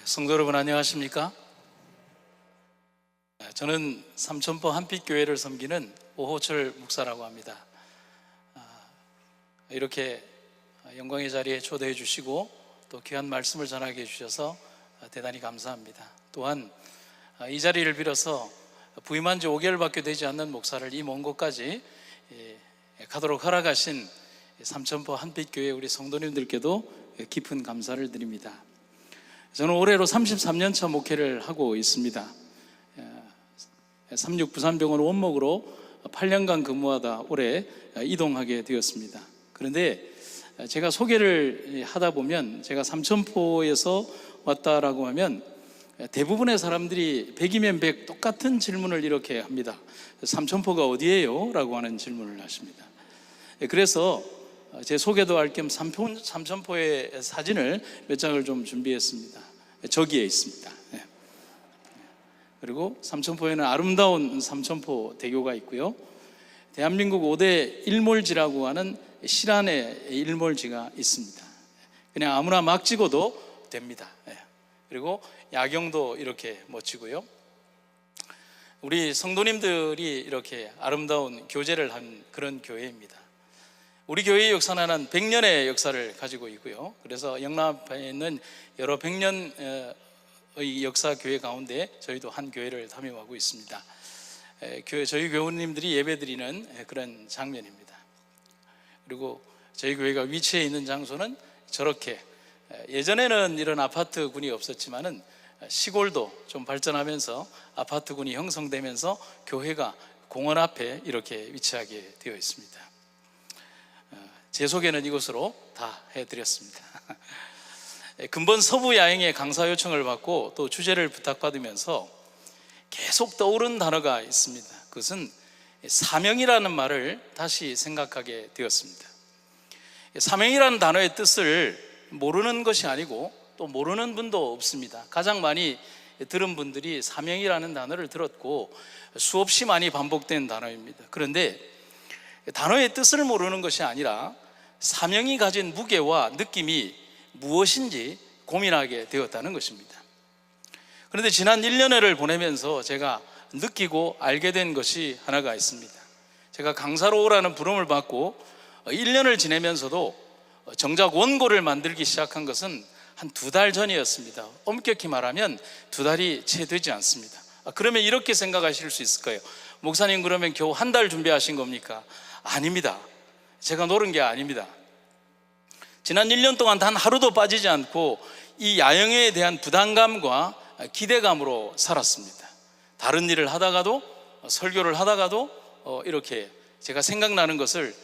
성도 여러분 안녕하십니까? 저는 삼천포 한빛교회를 섬기는 오호철 목사라고 합니다. 이렇게 영광의 자리에 초대해 주시고 또 귀한 말씀을 전하게 해주셔서 대단히 감사합니다. 또한 이 자리를 빌어서 부임한 지 5개월밖에 되지 않는 목사를 이 먼 곳까지 가도록 허락하신 삼천포 한빛교회 우리 성도님들께도 깊은 감사를 드립니다. 저는 올해로 33년차 목회를 하고 있습니다. 삼육부산병원 원목으로 8년간 근무하다 올해 이동하게 되었습니다. 그런데 제가 소개를 하다 보면 제가 삼천포에서 왔다라고 하면 대부분의 사람들이 100이면 100 똑같은 질문을 이렇게 합니다. 삼천포가 어디예요? 라고 하는 질문을 하십니다. 그래서 제 소개도 할 겸 삼천포의 사진을 몇 장을 좀 준비했습니다. 저기에 있습니다. 그리고 삼천포에는 아름다운 삼천포 대교가 있고요, 대한민국 5대 일몰지라고 하는 실안의 일몰지가 있습니다. 그냥 아무나 막 찍어도 됩니다. 그리고 야경도 이렇게 멋지고요, 우리 성도님들이 이렇게 아름다운 교제를 한 그런 교회입니다. 우리 교회의 역사는 한 100년의 역사를 가지고 있고요, 그래서 영남에 있는 여러 100년의 역사 교회 가운데 저희도 한 교회를 담임하고 있습니다. 저희 교우님들이 예배드리는 그런 장면입니다. 그리고 저희 교회가 위치해 있는 장소는 저렇게, 예전에는 이런 아파트군이 없었지만은 시골도 좀 발전하면서 아파트군이 형성되면서 교회가 공원 앞에 이렇게 위치하게 되어 있습니다. 제 소개는 이것으로 다 해드렸습니다. 근본 서부 야행의 강사 요청을 받고 또 주제를 부탁받으면서 계속 떠오른 단어가 있습니다. 그것은 사명이라는 말을 다시 생각하게 되었습니다. 사명이라는 단어의 뜻을 모르는 것이 아니고 또 모르는 분도 없습니다. 가장 많이 들은 분들이 사명이라는 단어를 들었고 수없이 많이 반복된 단어입니다. 그런데 단어의 뜻을 모르는 것이 아니라 사명이 가진 무게와 느낌이 무엇인지 고민하게 되었다는 것입니다. 그런데 지난 1년여를 보내면서 제가 느끼고 알게 된 것이 하나가 있습니다. 제가 강사로 오라는 부름을 받고 1년을 지내면서도 정작 원고를 만들기 시작한 것은 한 2달 전이었습니다. 엄격히 말하면 2달이 채 되지 않습니다. 그러면 이렇게 생각하실 수 있을 거예요. 목사님, 그러면 겨우 한 달 준비하신 겁니까? 아닙니다. 제가 노린 게 아닙니다. 지난 1년 동안 단 하루도 빠지지 않고 이 야영에 대한 부담감과 기대감으로 살았습니다. 다른 일을 하다가도, 설교를 하다가도 이렇게 제가 생각나는 것을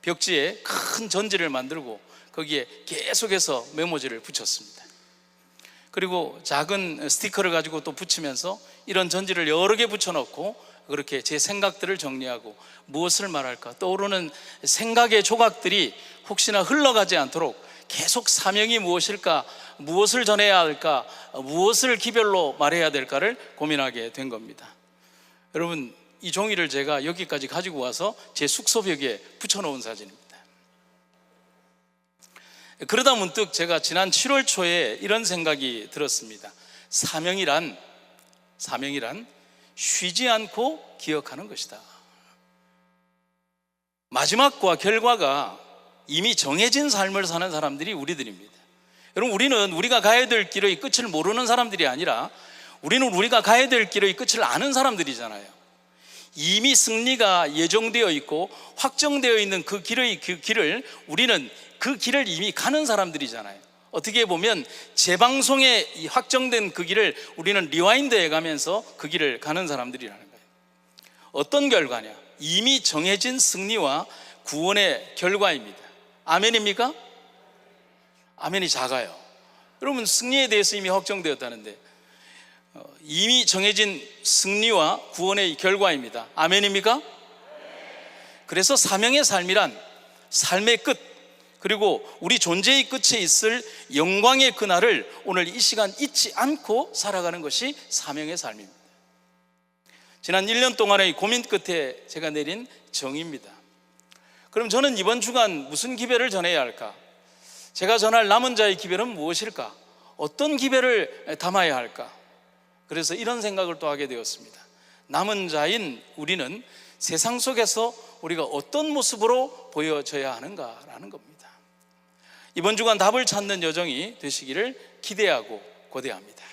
벽지에 큰 전지를 만들고 거기에 계속해서 메모지를 붙였습니다. 그리고 작은 스티커를 가지고 또 붙이면서 이런 전지를 여러 개 붙여놓고 그렇게 제 생각들을 정리하고 무엇을 말할까, 떠오르는 생각의 조각들이 혹시나 흘러가지 않도록 계속 사명이 무엇일까, 무엇을 전해야 할까, 무엇을 기별로 말해야 될까를 고민하게 된 겁니다. 여러분, 이 종이를 제가 여기까지 가지고 와서 제 숙소 벽에 붙여놓은 사진입니다. 그러다 문득 제가 지난 7월 초에 이런 생각이 들었습니다. 사명이란 쉬지 않고 기억하는 것이다. 마지막과 결과가 이미 정해진 삶을 사는 사람들이 우리들입니다. 여러분, 우리는 우리가 가야 될 길의 끝을 모르는 사람들이 아니라 우리는 우리가 가야 될 길의 끝을 아는 사람들이잖아요. 이미 승리가 예정되어 있고 확정되어 있는 그 길을 우리는 그 길을 이미 가는 사람들이잖아요. 어떻게 보면 재방송에 확정된 그 길을 우리는 리와인드 해가면서 그 길을 가는 사람들이라는 거예요. 어떤 결과냐? 이미 정해진 승리와 구원의 결과입니다. 아멘입니까? 아멘이 작아요. 여러분, 승리에 대해서 이미 확정되었다는데 이미 정해진 승리와 구원의 결과입니다. 아멘입니까? 그래서 사명의 삶이란 삶의 끝, 그리고 우리 존재의 끝에 있을 영광의 그날을 오늘 이 시간 잊지 않고 살아가는 것이 사명의 삶입니다. 지난 1년 동안의 고민 끝에 제가 내린 정의입니다. 그럼 저는 이번 주간 무슨 기별을 전해야 할까? 제가 전할 남은 자의 기별은 무엇일까? 어떤 기별을 담아야 할까? 그래서 이런 생각을 또 하게 되었습니다. 남은 자인 우리는 세상 속에서 우리가 어떤 모습으로 보여져야 하는가라는 겁니다. 이번 주간 답을 찾는 여정이 되시기를 기대하고 고대합니다.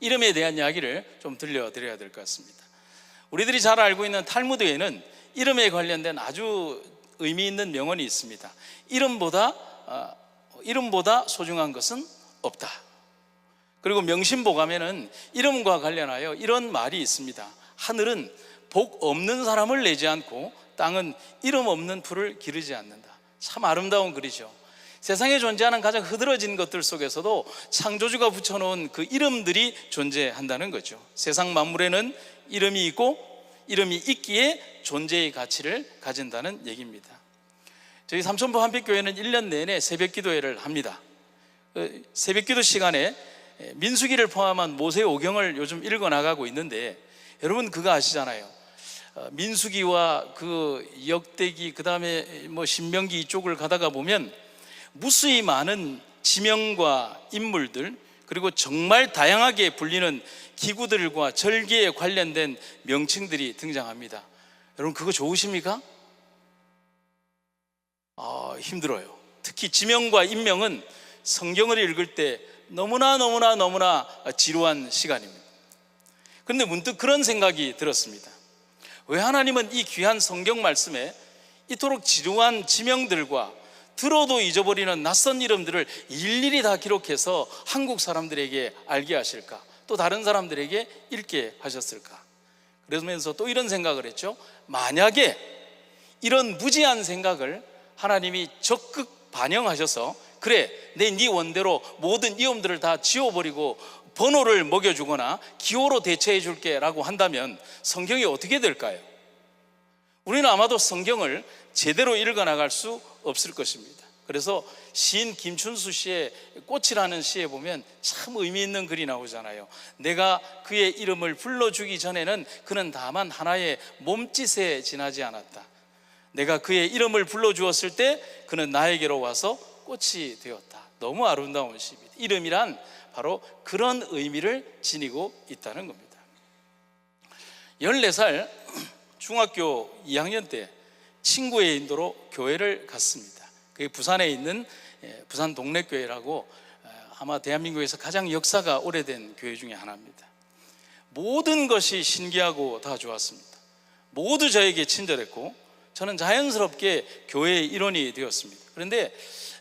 이름에 대한 이야기를 좀 들려드려야 될 것 같습니다. 우리들이 잘 알고 있는 탈무드에는 이름에 관련된 아주 의미 있는 명언이 있습니다. 이름보다 소중한 것은 없다. 그리고 명심보감에는 이름과 관련하여 이런 말이 있습니다. 하늘은 복 없는 사람을 내지 않고 땅은 이름 없는 풀을 기르지 않는다. 참 아름다운 글이죠. 세상에 존재하는 가장 흐드러진 것들 속에서도 창조주가 붙여놓은 그 이름들이 존재한다는 거죠. 세상 만물에는 이름이 있고 이름이 있기에 존재의 가치를 가진다는 얘기입니다. 저희 삼천포 한빛교회는 1년 내내 새벽기도회를 합니다. 새벽기도 시간에 민수기를 포함한 모세 오경을 요즘 읽어나가고 있는데, 여러분 그거 아시잖아요. 민수기와 그 역대기, 그 다음에 뭐 신명기 이쪽을 가다가 보면 무수히 많은 지명과 인물들, 그리고 정말 다양하게 불리는 기구들과 절기에 관련된 명칭들이 등장합니다. 여러분 그거 좋으십니까? 힘들어요. 특히 지명과 인명은 성경을 읽을 때 너무나 지루한 시간입니다. 그런데 문득 그런 생각이 들었습니다. 왜 하나님은 이 귀한 성경 말씀에 이토록 지루한 지명들과 들어도 잊어버리는 낯선 이름들을 일일이 다 기록해서 한국 사람들에게 알게 하실까? 또 다른 사람들에게 읽게 하셨을까? 그러면서 또 이런 생각을 했죠. 만약에 이런 무지한 생각을 하나님이 적극 반영하셔서 그래, 네 원대로 모든 이름들을 다 지워버리고 번호를 먹여주거나 기호로 대체해 줄게 라고 한다면 성경이 어떻게 될까요? 우리는 아마도 성경을 제대로 읽어나갈 수 없을 것입니다. 그래서 시인 김춘수 씨의 꽃이라는 시에 보면 참 의미 있는 글이 나오잖아요. 내가 그의 이름을 불러주기 전에는 그는 다만 하나의 몸짓에 지나지 않았다. 내가 그의 이름을 불러주었을 때 그는 나에게로 와서 꽃이 되었다. 너무 아름다운 시입니다. 이름이란 바로 그런 의미를 지니고 있다는 겁니다. 14살 중학교 2학년 때 친구의 인도로 교회를 갔습니다. 그게 부산에 있는 부산 동래교회라고 아마 대한민국에서 가장 역사가 오래된 교회 중에 하나입니다. 모든 것이 신기하고 다 좋았습니다. 모두 저에게 친절했고 저는 자연스럽게 교회의 일원이 되었습니다. 그런데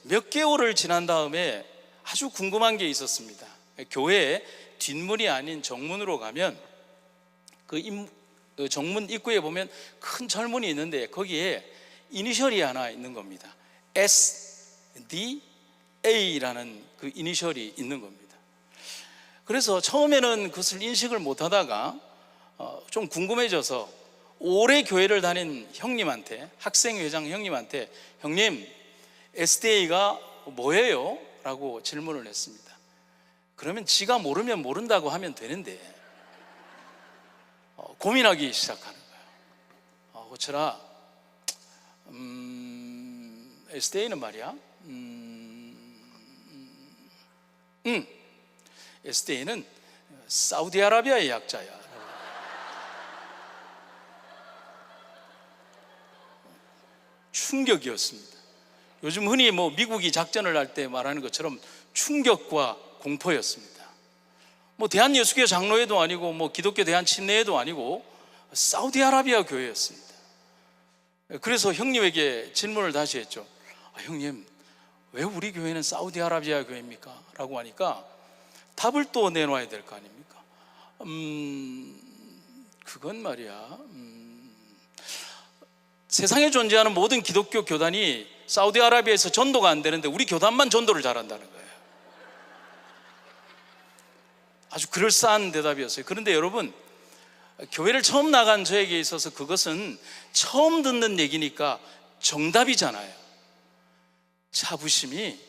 몇 개월을 지난 다음에 아주 궁금한 게 있었습니다. 교회의 뒷문이 아닌 정문으로 가면 그 정문 입구에 보면 큰 철문이 있는데 거기에 이니셜이 하나 있는 겁니다. SDA라는 그 이니셜이 있는 겁니다. 그래서 처음에는 그것을 인식을 못하다가 좀 궁금해져서 오래 교회를 다닌 형님한테, 학생회장 형님한테 형님 SDA가 뭐예요? 라고 질문을 했습니다. 그러면 지가 모르면 모른다고 하면 되는데 고민하기 시작하는 거예요. 고철아, SDA는 말이야 SDA는 사우디아라비아의 약자야. 충격이었습니다. 요즘 흔히 미국이 작전을 할 때 말하는 것처럼 충격과 공포였습니다. 대한예수교 장로회도 아니고 기독교 대한침례회도 아니고 사우디아라비아 교회였습니다. 그래서 형님에게 질문을 다시 했죠. 형님, 왜 우리 교회는 사우디아라비아 교회입니까? 라고 하니까 답을 또 내놔야 될 거 아닙니까? 그건 말이야, 세상에 존재하는 모든 기독교 교단이 사우디아라비아에서 전도가 안 되는데 우리 교단만 전도를 잘한다는 거예요. 아주 그럴싸한 대답이었어요. 그런데 여러분, 교회를 처음 나간 저에게 있어서 그것은 처음 듣는 얘기니까 정답이잖아요. 자부심이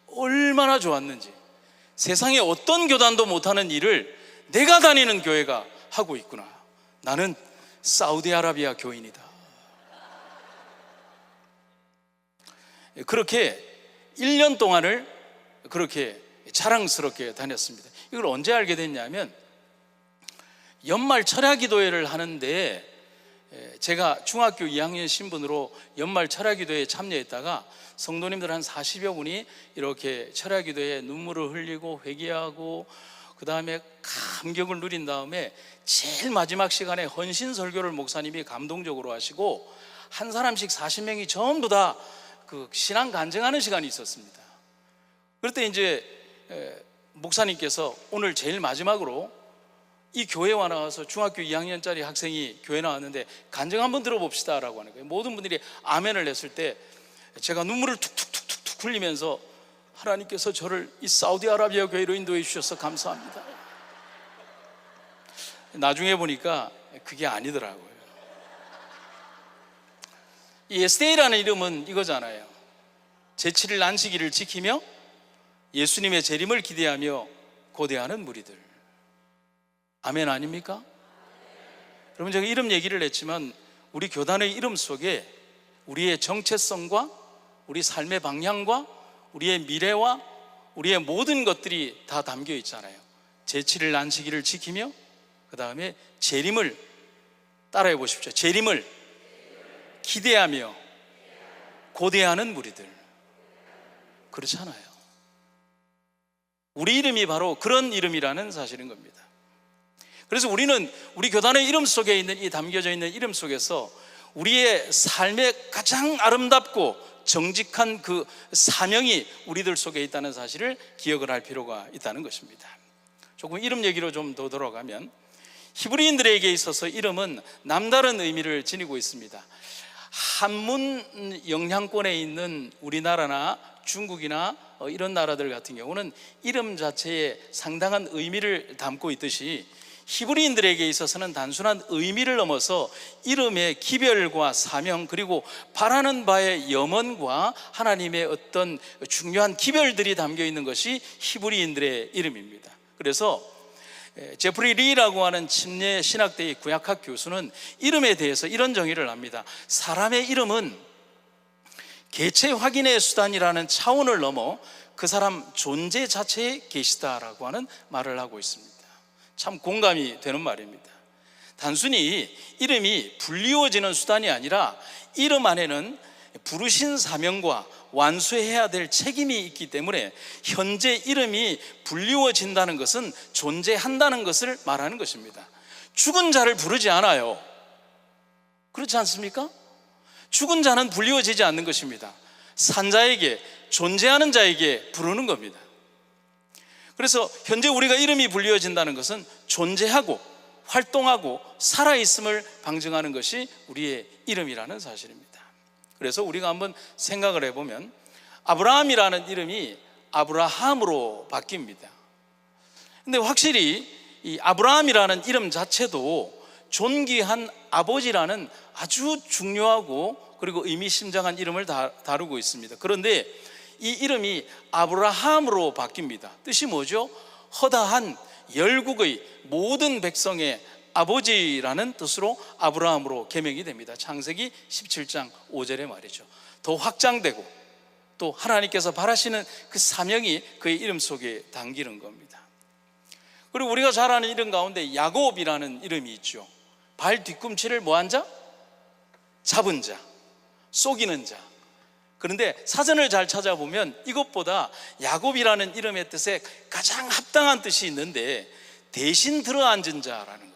얼마나 좋았는지, 세상에 어떤 교단도 못하는 일을 내가 다니는 교회가 하고 있구나. 나는 사우디아라비아 교인이다. 그렇게 1년 동안을 그렇게 자랑스럽게 다녔습니다. 이걸 언제 알게 됐냐면 연말 철야기도회를 하는데 제가 중학교 2학년 신분으로 연말 철야기도회에 참여했다가 성도님들 한 40여 분이 이렇게 철야기도회에 눈물을 흘리고 회개하고 그 다음에 감격을 누린 다음에 제일 마지막 시간에 헌신설교를 목사님이 감동적으로 하시고 한 사람씩 40명이 전부 다 그 신앙 간증하는 시간이 있었습니다. 그럴 때 이제 목사님께서 오늘 제일 마지막으로 이 교회에 나와서 중학교 2학년짜리 학생이 교회 나왔는데 간증 한번 들어봅시다 라고 하는 거예요. 모든 분들이 아멘을 했을 때 제가 눈물을 툭툭툭툭 흘리면서 하나님께서 저를 이 사우디아라비아 교회로 인도해 주셔서 감사합니다. 나중에 보니까 그게 아니더라고요. 이 에스테이라는 이름은 이거잖아요. 제7일 안식일을 지키며 예수님의 재림을 기대하며 고대하는 무리들. 아멘 아닙니까? 여러분, 제가 이름 얘기를 했지만 우리 교단의 이름 속에 우리의 정체성과 우리 삶의 방향과 우리의 미래와 우리의 모든 것들이 다 담겨 있잖아요. 제7일 안식일을 지키며 그 다음에 재림을 따라해 보십시오. 재림을 기대하며 고대하는 무리들. 그렇잖아요. 우리 이름이 바로 그런 이름이라는 사실인 겁니다. 그래서 우리는 우리 교단의 이름 속에 있는 이 담겨져 있는 이름 속에서 우리의 삶의 가장 아름답고 정직한 그 사명이 우리들 속에 있다는 사실을 기억을 할 필요가 있다는 것입니다. 조금 이름 얘기로 좀 더 돌아가면 히브리인들에게 있어서 이름은 남다른 의미를 지니고 있습니다. 한문 영향권에 있는 우리나라나 중국이나 이런 나라들 같은 경우는 이름 자체에 상당한 의미를 담고 있듯이 히브리인들에게 있어서는 단순한 의미를 넘어서 이름의 기별과 사명 그리고 바라는 바의 염원과 하나님의 어떤 중요한 기별들이 담겨 있는 것이 히브리인들의 이름입니다. 그래서 제프리 리라고 하는 침례 신학대의 구약학 교수는 이름에 대해서 이런 정의를 합니다. 사람의 이름은 개체 확인의 수단이라는 차원을 넘어 그 사람 존재 자체에 계시다라고 하는 말을 하고 있습니다. 참 공감이 되는 말입니다. 단순히 이름이 불리워지는 수단이 아니라 이름 안에는 부르신 사명과 완수해야 될 책임이 있기 때문에 현재 이름이 불리워진다는 것은 존재한다는 것을 말하는 것입니다. 죽은 자를 부르지 않아요. 그렇지 않습니까? 죽은 자는 불리워지지 않는 것입니다. 산 자에게, 존재하는 자에게 부르는 겁니다. 그래서 현재 우리가 이름이 불리워진다는 것은 존재하고 활동하고 살아있음을 방증하는 것이 우리의 이름이라는 사실입니다. 그래서 우리가 한번 생각을 해보면 아브라함이라는 이름이 아브라함으로 바뀝니다. 근데 확실히 이 아브라함이라는 이름 자체도 존귀한 아버지라는 아주 중요하고 그리고 의미심장한 이름을 다루고 있습니다. 그런데 이 이름이 아브라함으로 바뀝니다. 뜻이 뭐죠? 허다한 열국의 모든 백성의 아버지라는 뜻으로 아브라함으로 개명이 됩니다. 창세기 17장 5절의 말이죠. 더 확장되고 또 하나님께서 바라시는 그 사명이 그의 이름 속에 담기는 겁니다. 그리고 우리가 잘 아는 이름 가운데 야곱이라는 이름이 있죠. 발 뒤꿈치를 뭐한 자? 잡은 자, 속이는 자. 그런데 사전을 잘 찾아보면 이것보다 야곱이라는 이름의 뜻에 가장 합당한 뜻이 있는데 대신 들어앉은 자라는 겁니다.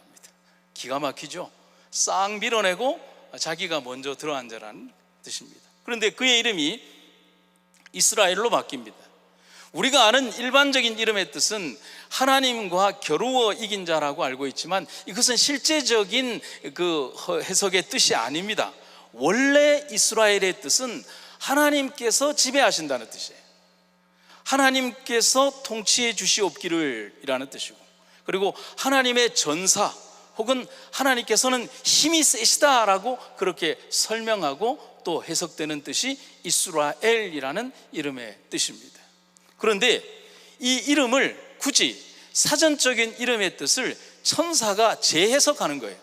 기가 막히죠? 싹 밀어내고 자기가 먼저 들어앉으라는 뜻입니다. 그런데 그의 이름이 이스라엘로 바뀝니다. 우리가 아는 일반적인 이름의 뜻은 하나님과 겨루어 이긴 자라고 알고 있지만 이것은 실제적인 그 해석의 뜻이 아닙니다. 원래 이스라엘의 뜻은 하나님께서 지배하신다는 뜻이에요. 하나님께서 통치해 주시옵기를 이라는 뜻이고, 그리고 하나님의 전사 혹은 하나님께서는 힘이 세시다라고 그렇게 설명하고 또 해석되는 뜻이 이스라엘이라는 이름의 뜻입니다. 그런데 이 이름을 굳이 사전적인 이름의 뜻을 천사가 재해석하는 거예요.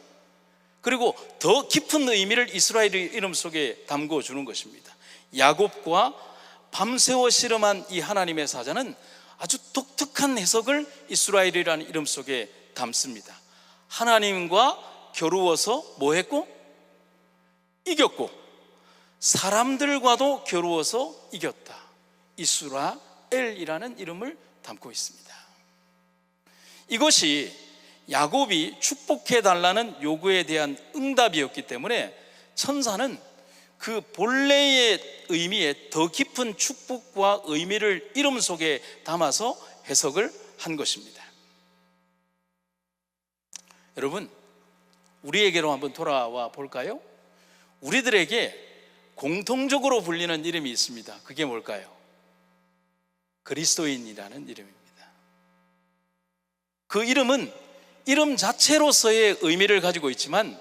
그리고 더 깊은 의미를 이스라엘의 이름 속에 담궈주는 것입니다. 야곱과 밤새워 씨름한 이 하나님의 사자는 아주 독특한 해석을 이스라엘이라는 이름 속에 담습니다. 하나님과 겨루어서 뭐 했고? 이겼고, 사람들과도 겨루어서 이겼다. 이스라엘이라는 이름을 담고 있습니다. 이것이 야곱이 축복해 달라는 요구에 대한 응답이었기 때문에 천사는 그 본래의 의미에 더 깊은 축복과 의미를 이름 속에 담아서 해석을 한 것입니다. 여러분, 우리에게로 한번 돌아와 볼까요? 우리들에게 공통적으로 불리는 이름이 있습니다. 그게 뭘까요? 그리스도인이라는 이름입니다. 그 이름은 이름 자체로서의 의미를 가지고 있지만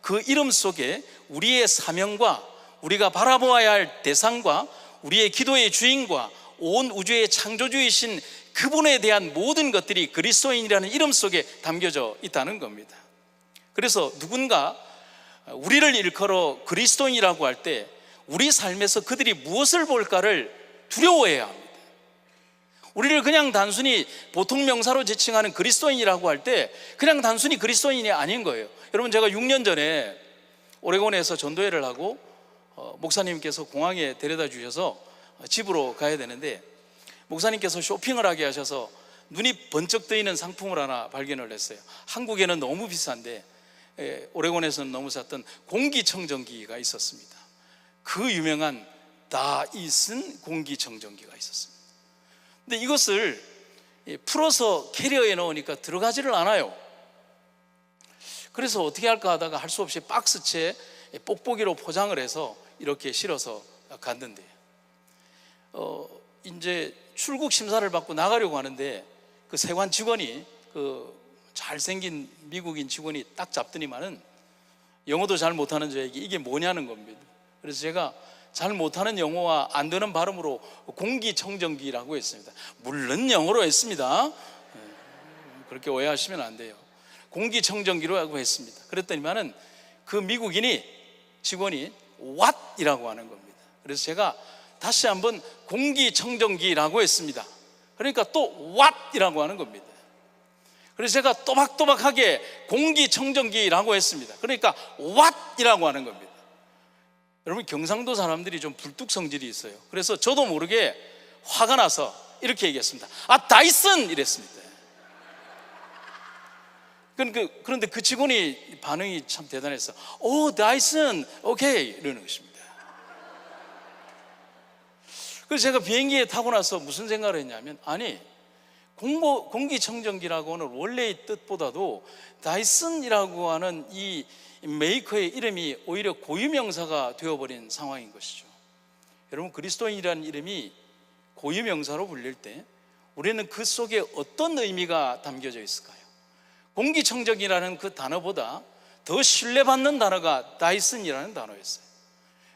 그 이름 속에 우리의 사명과 우리가 바라보아야 할 대상과 우리의 기도의 주인과 온 우주의 창조주이신 그분에 대한 모든 것들이 그리스도인이라는 이름 속에 담겨져 있다는 겁니다. 그래서 누군가 우리를 일컬어 그리스도인이라고 할 때 우리 삶에서 그들이 무엇을 볼까를 두려워해야 합니다. 우리를 그냥 단순히 보통 명사로 지칭하는 그리스도인이라고 할 때 그냥 단순히 그리스도인이 아닌 거예요. 여러분, 제가 6년 전에 오레곤에서 전도회를 하고 목사님께서 공항에 데려다 주셔서 집으로 가야 되는데 목사님께서 쇼핑을 하게 하셔서 눈이 번쩍 뜨이는 상품을 하나 발견을 했어요. 한국에는 너무 비싼데 오레곤에서는 너무 샀던 공기청정기가 있었습니다. 그 유명한 다이슨 공기청정기가 있었습니다. 근데 이것을 풀어서 캐리어에 넣으니까 들어가지를 않아요. 그래서 어떻게 할까 하다가 할 수 없이 박스채 뽁뽁이로 포장을 해서 이렇게 실어서 갔는데 이제 출국 심사를 받고 나가려고 하는데 그 세관 직원이 그 잘생긴 미국인 직원이 딱 잡더니만은 영어도 잘 못하는 저에게 이게 뭐냐는 겁니다. 그래서 제가 잘 못하는 영어와 안 되는 발음으로 공기청정기라고 했습니다. 물론 영어로 했습니다. 그렇게 오해하시면 안 돼요. 공기청정기로 했습니다. 그랬더니만은 그 미국인이 직원이 what이라고 하는 겁니다. 그래서 제가 다시 한번 공기청정기라고 했습니다. 그러니까 또 what이라고 하는 겁니다. 그래서 제가 또박또박하게 공기청정기라고 했습니다. 그러니까 what이라고 하는 겁니다. 여러분, 경상도 사람들이 좀 불뚝 성질이 있어요. 그래서 저도 모르게 화가 나서 이렇게 얘기했습니다. 다이슨! 이랬습니다. 그런데 그 직원이 반응이 참 대단했어. 다이슨, 오케이, 이러는 것입니다. 그래서 제가 비행기에 타고 나서 무슨 생각을 했냐면, 아니, 공기청정기라고 하는 원래의 뜻보다도 다이슨이라고 하는 이 메이커의 이름이 오히려 고유명사가 되어버린 상황인 것이죠. 여러분, 그리스도인이라는 이름이 고유명사로 불릴 때 우리는 그 속에 어떤 의미가 담겨져 있을까요? 공기청정기라는 그 단어보다 더 신뢰받는 단어가 다이슨이라는 단어였어요.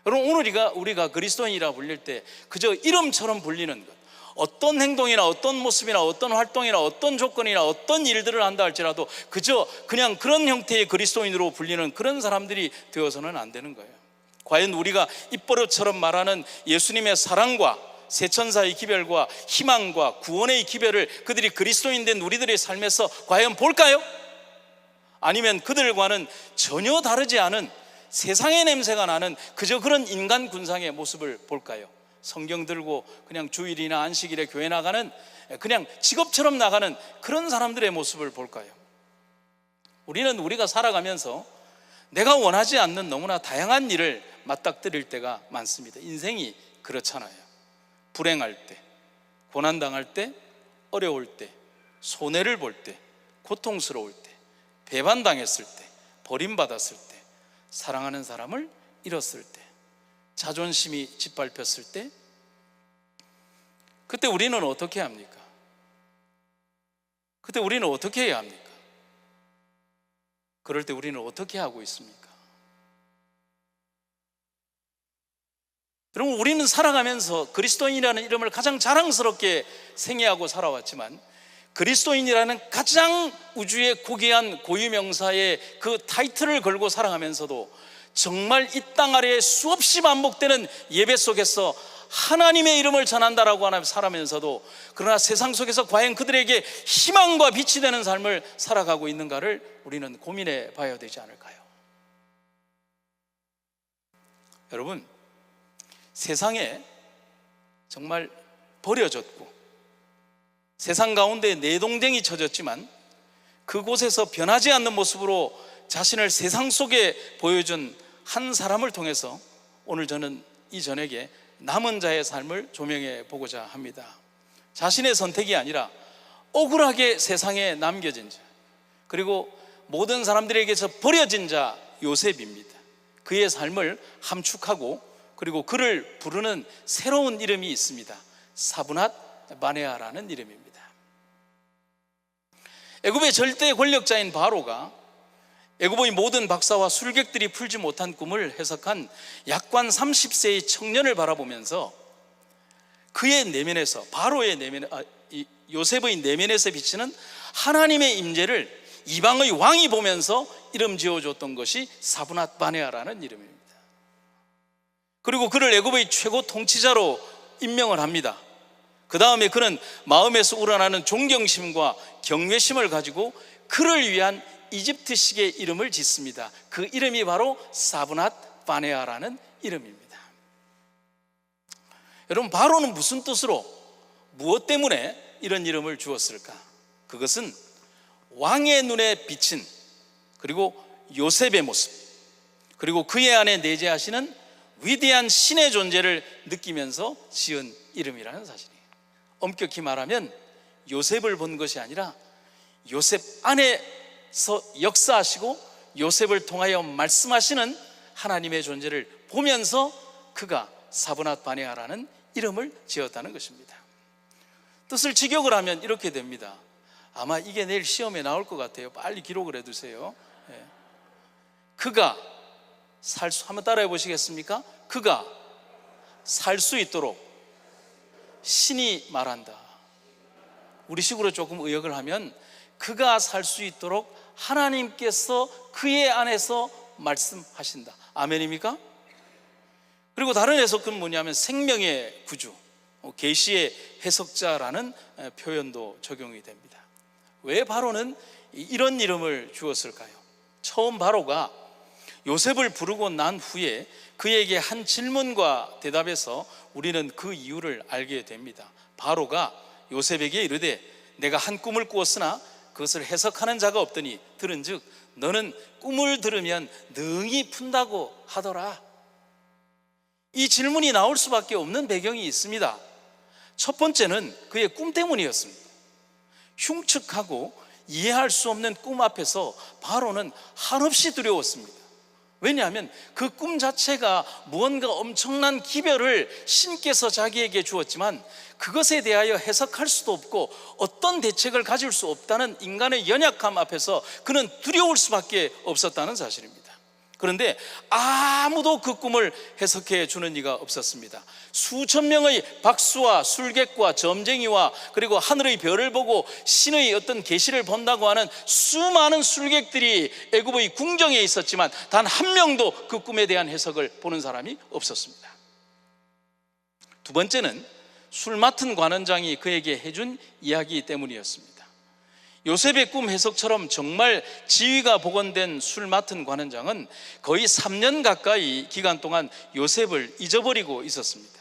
여러분, 오늘 우리가 그리스도인이라 불릴 때 그저 이름처럼 불리는 것, 어떤 행동이나 어떤 모습이나 어떤 활동이나 어떤 조건이나 어떤 일들을 한다 할지라도 그저 그냥 그런 형태의 그리스도인으로 불리는 그런 사람들이 되어서는 안 되는 거예요. 과연 우리가 입버릇처럼 말하는 예수님의 사랑과 세천사의 기별과 희망과 구원의 기별을 그들이 그리스도인 된 우리들의 삶에서 과연 볼까요? 아니면 그들과는 전혀 다르지 않은 세상의 냄새가 나는 그저 그런 인간 군상의 모습을 볼까요? 성경 들고 그냥 주일이나 안식일에 교회 나가는 그냥 직업처럼 나가는 그런 사람들의 모습을 볼까요? 우리는 우리가 살아가면서 내가 원하지 않는 너무나 다양한 일을 맞닥뜨릴 때가 많습니다. 인생이 그렇잖아요. 불행할 때, 고난당할 때, 어려울 때, 손해를 볼 때, 고통스러울 때, 배반당했을 때, 버림받았을 때, 사랑하는 사람을 잃었을 때, 자존심이 짓밟혔을 때, 그때 우리는 어떻게 합니까? 그때 우리는 어떻게 해야 합니까? 그럴 때 우리는 어떻게 하고 있습니까? 여러분, 우리는 살아가면서 그리스도인이라는 이름을 가장 자랑스럽게 생애하고 살아왔지만 그리스도인이라는 가장 우주의 고귀한 고유명사의 그 타이틀을 걸고 살아가면서도 정말 이 땅 아래에 수없이 반복되는 예배 속에서 하나님의 이름을 전한다라고 하나 살아면서도 그러나 세상 속에서 과연 그들에게 희망과 빛이 되는 삶을 살아가고 있는가를 우리는 고민해 봐야 되지 않을까요? 여러분, 세상에 정말 버려졌고 세상 가운데 내동댕이 쳐졌지만 그곳에서 변하지 않는 모습으로 자신을 세상 속에 보여준 한 사람을 통해서 오늘 저는 이 저녁에 남은 자의 삶을 조명해 보고자 합니다. 자신의 선택이 아니라 억울하게 세상에 남겨진 자, 그리고 모든 사람들에게서 버려진 자 요셉입니다. 그의 삶을 함축하고 그리고 그를 부르는 새로운 이름이 있습니다. 사브낫 바네아라는 이름입니다. 애굽의 절대 권력자인 바로가 애굽의 모든 박사와 술객들이 풀지 못한 꿈을 해석한 약관 30세의 청년을 바라보면서 그의 내면에서 바로의 내면에 요셉의 내면에서 비치는 하나님의 임재를 이방의 왕이 보면서 이름 지어줬던 것이 사브낫 바네아라는 이름입니다. 그리고 그를 애굽의 최고 통치자로 임명을 합니다. 그 다음에 그는 마음에서 우러나는 존경심과 경외심을 가지고 그를 위한 이집트식의 이름을 짓습니다. 그 이름이 바로 사브낫 바네아라는 이름입니다. 여러분, 바로는 무슨 뜻으로 무엇 때문에 이런 이름을 주었을까? 그것은 왕의 눈에 비친 그리고 요셉의 모습, 그리고 그의 안에 내재하시는 위대한 신의 존재를 느끼면서 지은 이름이라는 사실이에요. 엄격히 말하면 요셉을 본 것이 아니라 요셉 안에서 역사하시고 요셉을 통하여 말씀하시는 하나님의 존재를 보면서 그가 사브낫 바네아라는 이름을 지었다는 것입니다. 뜻을 직역을 하면 이렇게 됩니다. 아마 이게 내일 시험에 나올 것 같아요. 빨리 기록을 해두세요. 그가 한번 따라해 보시겠습니까? 그가 살 수 있도록 신이 말한다. 우리식으로 조금 의역을 하면 그가 살 수 있도록 하나님께서 그의 안에서 말씀하신다. 아멘입니까? 그리고 다른 해석은 뭐냐면 생명의 구주, 계시의 해석자라는 표현도 적용이 됩니다. 왜 바로는 이런 이름을 주었을까요? 처음 바로가 요셉을 부르고 난 후에 그에게 한 질문과 대답에서 우리는 그 이유를 알게 됩니다. 바로가 요셉에게 이르되 내가 한 꿈을 꾸었으나 그것을 해석하는 자가 없더니 들은즉 너는 꿈을 들으면 능히 푼다고 하더라. 이 질문이 나올 수밖에 없는 배경이 있습니다. 첫 번째는 그의 꿈 때문이었습니다. 흉측하고 이해할 수 없는 꿈 앞에서 바로는 한없이 두려웠습니다. 왜냐하면 그 꿈 자체가 무언가 엄청난 기별을 신께서 자기에게 주었지만 그것에 대하여 해석할 수도 없고 어떤 대책을 가질 수 없다는 인간의 연약함 앞에서 그는 두려울 수밖에 없었다는 사실입니다. 그런데 아무도 그 꿈을 해석해 주는 이가 없었습니다. 수천 명의 박수와 술객과 점쟁이와 그리고 하늘의 별을 보고 신의 어떤 계시를 본다고 하는 수많은 술객들이 애굽의 궁정에 있었지만 단 한 명도 그 꿈에 대한 해석을 보는 사람이 없었습니다. 두 번째는 술 맡은 관원장이 그에게 해준 이야기 때문이었습니다. 요셉의 꿈 해석처럼 정말 지위가 복원된 술 맡은 관원장은 거의 3년 가까이 기간 동안 요셉을 잊어버리고 있었습니다.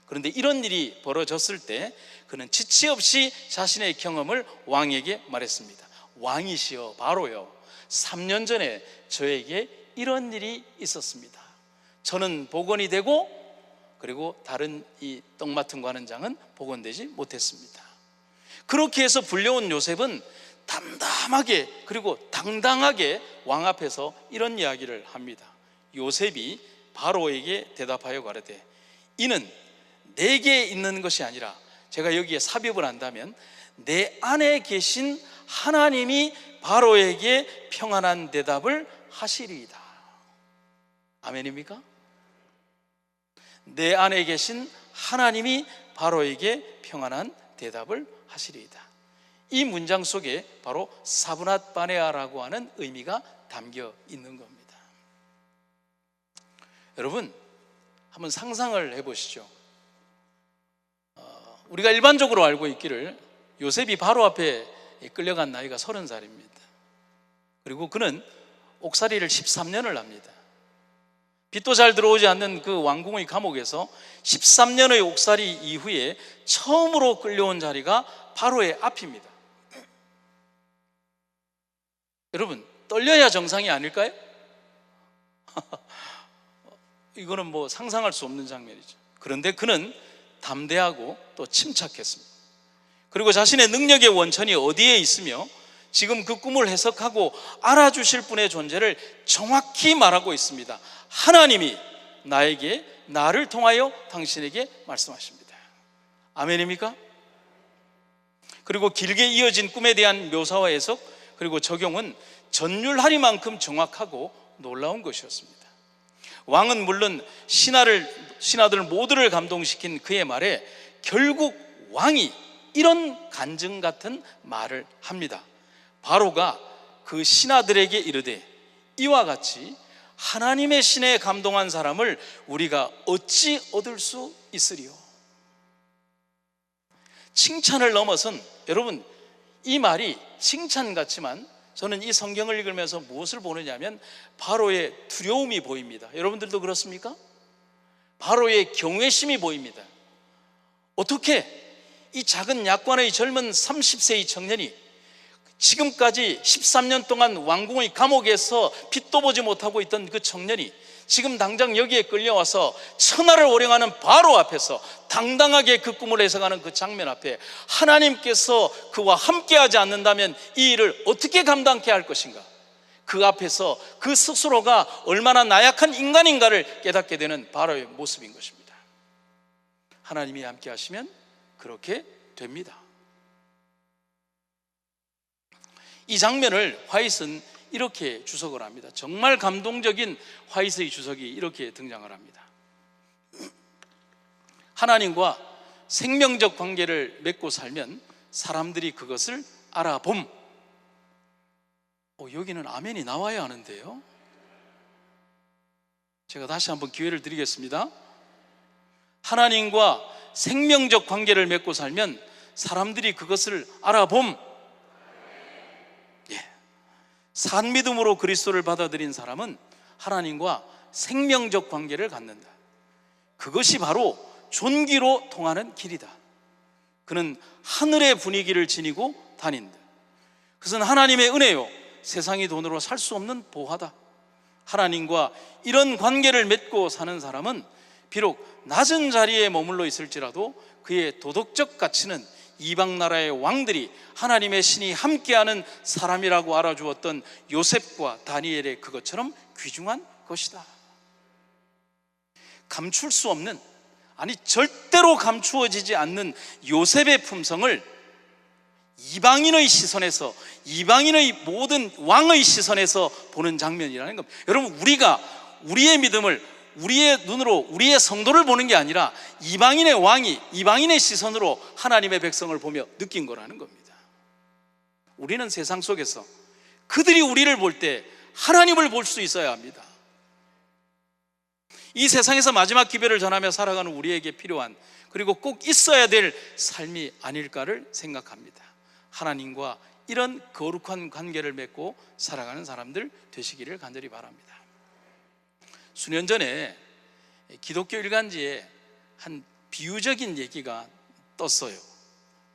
그런데 이런 일이 벌어졌을 때 그는 지체 없이 자신의 경험을 왕에게 말했습니다. 왕이시여 바로요, 3년 전에 저에게 이런 일이 있었습니다. 저는 복원이 되고 그리고 다른 이 떡 맡은 관원장은 복원되지 못했습니다. 그렇게 해서 불려온 요셉은 담담하게 그리고 당당하게 왕 앞에서 이런 이야기를 합니다. 요셉이 바로에게 대답하여 가로되 이는 내게 있는 것이 아니라, 제가 여기에 삽입을 한다면 내 안에 계신 하나님이 바로에게 평안한 대답을 하시리이다. 아멘입니까? 내 안에 계신 하나님이 바로에게 평안한 대답을 하시리이다. 이 문장 속에 바로 사브낫 바네아라고 하는 의미가 담겨 있는 겁니다. 여러분, 한번 상상을 해보시죠. 우리가 일반적으로 알고 있기를 요셉이 바로 앞에 끌려간 나이가 30살입니다. 그리고 그는 옥살이를 13년을 합니다. 빛도 잘 들어오지 않는 그 왕궁의 감옥에서 13년의 옥살이 이후에 처음으로 끌려온 자리가 바로의 앞입니다. 여러분, 떨려야 정상이 아닐까요? 이거는 뭐 상상할 수 없는 장면이죠. 그런데 그는 담대하고 또 침착했습니다. 그리고 자신의 능력의 원천이 어디에 있으며 지금 그 꿈을 해석하고 알아주실 분의 존재를 정확히 말하고 있습니다. 하나님이 나를 통하여 당신에게 말씀하십니다. 아멘입니까? 그리고 길게 이어진 꿈에 대한 묘사와 해석 그리고 적용은 전율하리만큼 정확하고 놀라운 것이었습니다. 왕은 물론 신하들 모두를 감동시킨 그의 말에 결국 왕이 이런 간증 같은 말을 합니다. 바로가 그 신하들에게 이르되 이와 같이 하나님의 신에 감동한 사람을 우리가 어찌 얻을 수 있으리요? 칭찬을 넘어선, 여러분, 이 말이 칭찬 같지만 저는 이 성경을 읽으면서 무엇을 보느냐면 바로의 두려움이 보입니다. 여러분들도 그렇습니까? 바로의 경외심이 보입니다. 어떻게 이 작은 약관의 젊은 30세의 청년이 지금까지 13년 동안 왕궁의 감옥에서 빛도 보지 못하고 있던 그 청년이 지금 당장 여기에 끌려와서 천하를 호령하는 바로 앞에서 당당하게 그 꿈을 해석하는 그 장면 앞에 하나님께서 그와 함께하지 않는다면 이 일을 어떻게 감당케 할 것인가? 그 앞에서 그 스스로가 얼마나 나약한 인간인가를 깨닫게 되는 바로의 모습인 것입니다. 하나님이 함께 하시면 그렇게 됩니다. 이 장면을 화이트는 이렇게 주석을 합니다. 정말 감동적인 화이트의 주석이 이렇게 등장을 합니다. 하나님과 생명적 관계를 맺고 살면 사람들이 그것을 알아봄. 여기는 아멘이 나와야 하는데요. 제가 다시 한번 기회를 드리겠습니다. 하나님과 생명적 관계를 맺고 살면 사람들이 그것을 알아봄. 산 믿음으로 그리스도를 받아들인 사람은 하나님과 생명적 관계를 갖는다. 그것이 바로 존귀로 통하는 길이다. 그는 하늘의 분위기를 지니고 다닌다. 그것은 하나님의 은혜요, 세상의 돈으로 살 수 없는 보화다. 하나님과 이런 관계를 맺고 사는 사람은 비록 낮은 자리에 머물러 있을지라도 그의 도덕적 가치는 이방 나라의 왕들이 하나님의 신이 함께하는 사람이라고 알아주었던 요셉과 다니엘의 그것처럼 귀중한 것이다. 감출 수 없는, 아니 절대로 감추어지지 않는 요셉의 품성을 이방인의 시선에서, 이방인의 모든 왕의 시선에서 보는 장면이라는 겁니다. 여러분, 우리가 우리의 믿음을 우리의 눈으로 우리의 성도를 보는 게 아니라 이방인의 왕이 이방인의 시선으로 하나님의 백성을 보며 느낀 거라는 겁니다. 우리는 세상 속에서 그들이 우리를 볼 때 하나님을 볼 수 있어야 합니다. 이 세상에서 마지막 기별을 전하며 살아가는 우리에게 필요한, 그리고 꼭 있어야 될 삶이 아닐까를 생각합니다. 하나님과 이런 거룩한 관계를 맺고 살아가는 사람들 되시기를 간절히 바랍니다. 수년 전에 기독교 일간지에 한 비유적인 얘기가 떴어요.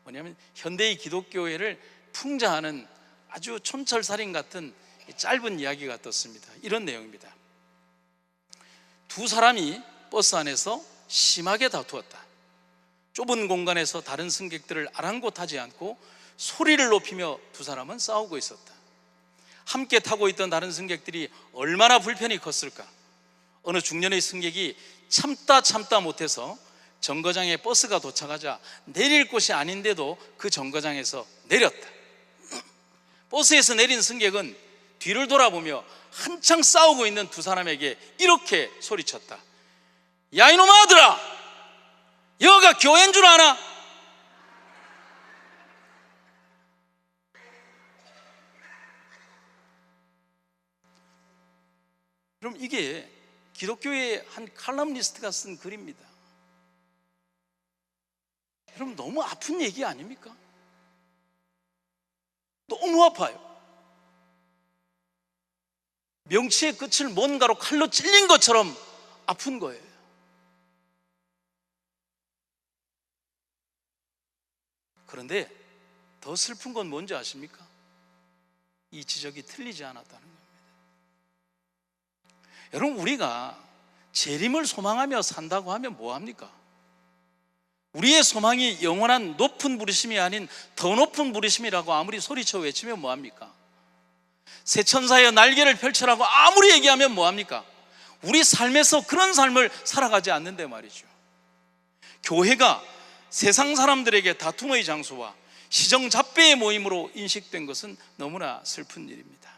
뭐냐면 현대의 기독교회를 풍자하는 아주 촌철살인 같은 짧은 이야기가 떴습니다. 이런 내용입니다. 두 사람이 버스 안에서 심하게 다투었다. 좁은 공간에서 다른 승객들을 아랑곳하지 않고 소리를 높이며 두 사람은 싸우고 있었다. 함께 타고 있던 다른 승객들이 얼마나 불편이 컸을까. 어느 중년의 승객이 참다 못해서 정거장에 버스가 도착하자 내릴 곳이 아닌데도 그 정거장에서 내렸다. 버스에서 내린 승객은 뒤를 돌아보며 한창 싸우고 있는 두 사람에게 이렇게 소리쳤다. 야, 이놈아 아들아, 여기가 교회인 줄 아나? 그럼 이게 기독교의 한 칼럼니스트가 쓴 글입니다. 여러분, 너무 너무 아픈 얘기 아닙니까? 너무 아파요. 명치의 끝을 뭔가로 칼로 찔린 것처럼 아픈 거예요. 그런데 더 슬픈 건 뭔지 아십니까? 이 지적이 틀리지 않았다는 겁니다. 여러분, 우리가 재림을 소망하며 산다고 하면 뭐합니까? 우리의 소망이 영원한 높은 부르심이 아닌 더 높은 부르심이라고 아무리 소리쳐 외치면 뭐합니까? 새 천사여 날개를 펼쳐라고 아무리 얘기하면 뭐합니까? 우리 삶에서 그런 삶을 살아가지 않는데 말이죠. 교회가 세상 사람들에게 다툼의 장소와 시정잡배의 모임으로 인식된 것은 너무나 슬픈 일입니다.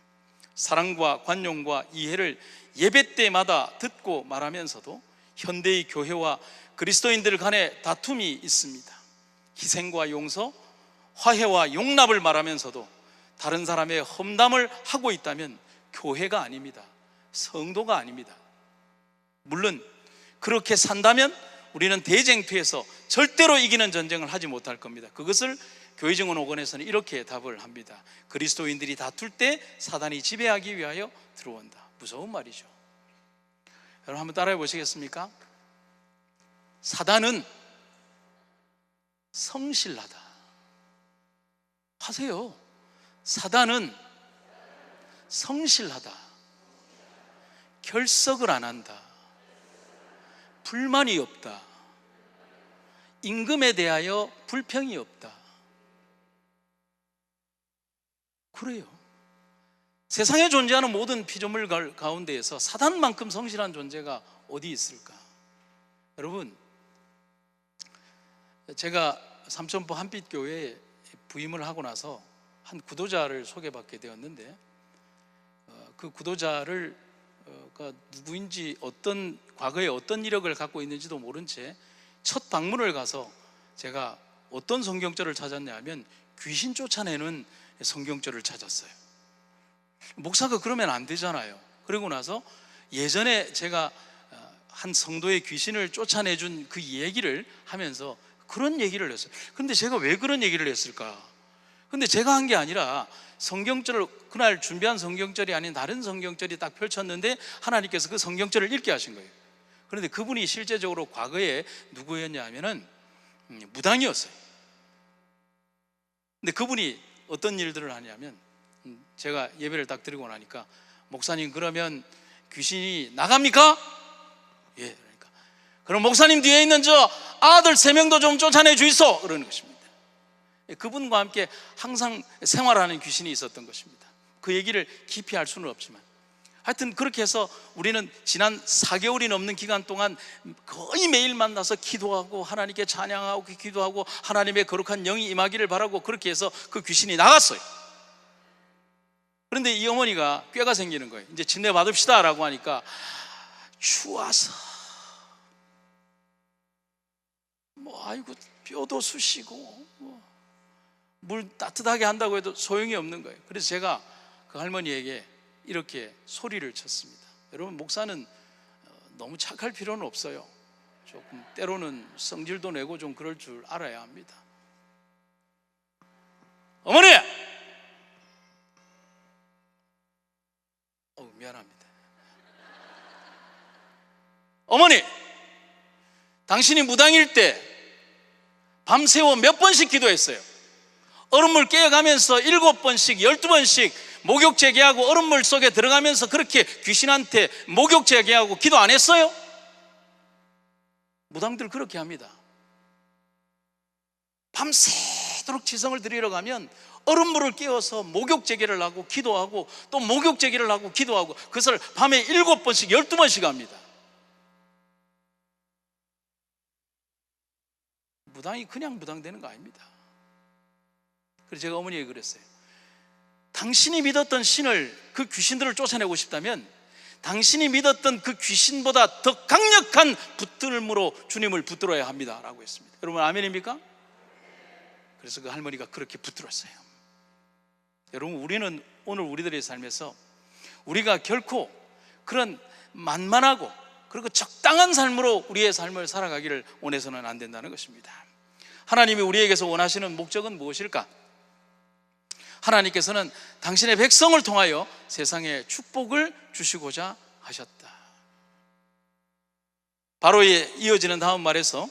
사랑과 관용과 이해를 예배 때마다 듣고 말하면서도 현대의 교회와 그리스도인들 간에 다툼이 있습니다. 희생과 용서, 화해와 용납을 말하면서도 다른 사람의 험담을 하고 있다면 교회가 아닙니다. 성도가 아닙니다. 물론 그렇게 산다면 우리는 대쟁투에서 절대로 이기는 전쟁을 하지 못할 겁니다. 그것을 교회증언5권에서는 이렇게 답을 합니다. 그리스도인들이 다툴 때 사단이 지배하기 위하여 들어온다. 무서운 말이죠. 여러분 한번 따라해 보시겠습니까? 사단은 성실하다. 하세요. 사단은 성실하다. 결석을 안 한다. 불만이 없다. 임금에 대하여 불평이 없다. 그래요. 세상에 존재하는 모든 피조물 가운데에서 사단만큼 성실한 존재가 어디 있을까? 여러분, 제가 삼천포 한빛교회에 부임을 하고 나서 한 구도자를 소개받게 되었는데, 그 구도자를 누구인지 과거에 어떤 이력을 갖고 있는지도 모른 채 첫 방문을 가서 제가 어떤 성경절을 찾았냐 하면 귀신 쫓아내는 성경절을 찾았어요. 목사가 그러면 안 되잖아요. 그러고 나서 예전에 제가 한 성도의 귀신을 쫓아내준 그 얘기를 하면서 그런 얘기를 했어요. 근데 제가 왜 그런 얘기를 했을까? 근데 제가 한 게 아니라 성경절을, 그날 준비한 성경절이 아닌 다른 성경절이 딱 펼쳤는데 하나님께서 그 성경절을 읽게 하신 거예요. 그런데 그분이 실제적으로 과거에 누구였냐 하면은 무당이었어요. 근데 그분이 어떤 일들을 하냐면, 제가 예배를 딱 드리고 나니까 목사님 그러면 귀신이 나갑니까? 예, 그러니까 그럼 목사님 뒤에 있는 저 아들 3명도 좀 쫓아내 주이소 그러는 것입니다. 그분과 함께 항상 생활하는 귀신이 있었던 것입니다. 그 얘기를 깊이 할 수는 없지만 하여튼 그렇게 해서 우리는 지난 4개월이 넘는 기간 동안 거의 매일 만나서 기도하고 하나님께 찬양하고 기도하고 하나님의 거룩한 영이 임하기를 바라고 그렇게 해서 그 귀신이 나갔어요. 그런데 이 어머니가 꾀가 생기는 거예요. 이제 진례 받읍시다 라고 하니까 추워서 아이고 뼈도 쑤시고 물 따뜻하게 한다고 해도 소용이 없는 거예요. 그래서 제가 그 할머니에게 이렇게 소리를 쳤습니다. 여러분, 목사는 너무 착할 필요는 없어요. 조금 때로는 성질도 내고 좀 그럴 줄 알아야 합니다. 어머니! 미안합니다. 어머니! 당신이 무당일 때 밤새워 몇 번씩 기도했어요. 얼음물 깨어가면서 7번씩 12번씩 목욕 재개하고 얼음물 속에 들어가면서 그렇게 귀신한테 목욕 재개하고 기도 안 했어요? 무당들 그렇게 합니다. 밤새도록 지성을 드리러 가면 얼음물을 깨워서 목욕 재개를 하고 기도하고 또 목욕 재개를 하고 기도하고 그것을 밤에 7번씩 12번씩 합니다. 무당이 그냥 무당되는 거 아닙니다. 그래서 제가 어머니에게 그랬어요. 당신이 믿었던 신을, 그 귀신들을 쫓아내고 싶다면 당신이 믿었던 그 귀신보다 더 강력한 붙들음으로 주님을 붙들어야 합니다 라고 했습니다. 여러분 아멘입니까? 그래서 그 할머니가 그렇게 붙들었어요. 여러분, 우리는 오늘 우리들의 삶에서 우리가 결코 그런 만만하고 그리고 적당한 삶으로 우리의 삶을 살아가기를 원해서는 안 된다는 것입니다. 하나님이 우리에게서 원하시는 목적은 무엇일까? 하나님께서는 당신의 백성을 통하여 세상에 축복을 주시고자 하셨다. 바로에 이어지는 다음 말에서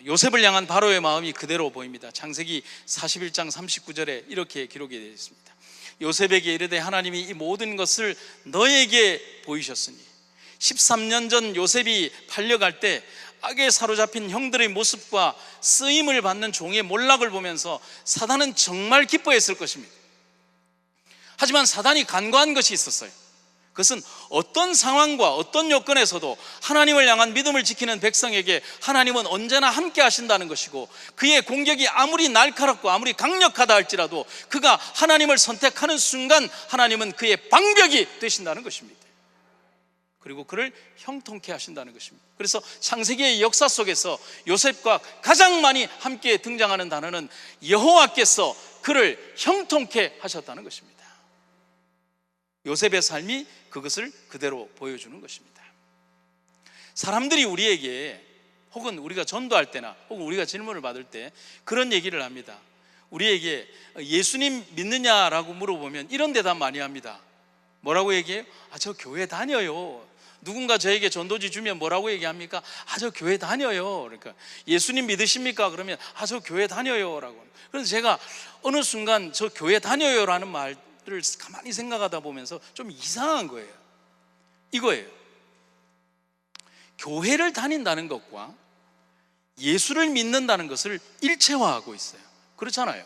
요셉을 향한 바로의 마음이 그대로 보입니다. 창세기 41장 39절에 이렇게 기록이 되어 있습니다. 요셉에게 이르되 하나님이 이 모든 것을 너에게 보이셨으니 13년 전 요셉이 팔려갈 때 악에 사로잡힌 형들의 모습과 쓰임을 받는 종의 몰락을 보면서 사단은 정말 기뻐했을 것입니다. 하지만 사단이 간과한 것이 있었어요. 그것은 어떤 상황과 어떤 여건에서도 하나님을 향한 믿음을 지키는 백성에게 하나님은 언제나 함께 하신다는 것이고, 그의 공격이 아무리 날카롭고 아무리 강력하다 할지라도 그가 하나님을 선택하는 순간 하나님은 그의 방벽이 되신다는 것입니다. 그리고 그를 형통케 하신다는 것입니다. 그래서 창세기의 역사 속에서 요셉과 가장 많이 함께 등장하는 단어는 여호와께서 그를 형통케 하셨다는 것입니다. 요셉의 삶이 그것을 그대로 보여주는 것입니다. 사람들이 우리에게, 혹은 우리가 전도할 때나 혹은 우리가 질문을 받을 때 그런 얘기를 합니다. 우리에게 예수님 믿느냐라고 물어보면 이런 대답 많이 합니다. 뭐라고 얘기해요? 저 교회 다녀요. 누군가 저에게 전도지 주면 뭐라고 얘기합니까? 저 교회 다녀요. 그러니까 예수님 믿으십니까? 그러면 저 교회 다녀요 라고. 그래서 제가 어느 순간 저 교회 다녀요라는 말을 가만히 생각하다 보면서 좀 이상한 거예요. 이거예요. 교회를 다닌다는 것과 예수를 믿는다는 것을 일체화하고 있어요. 그렇잖아요.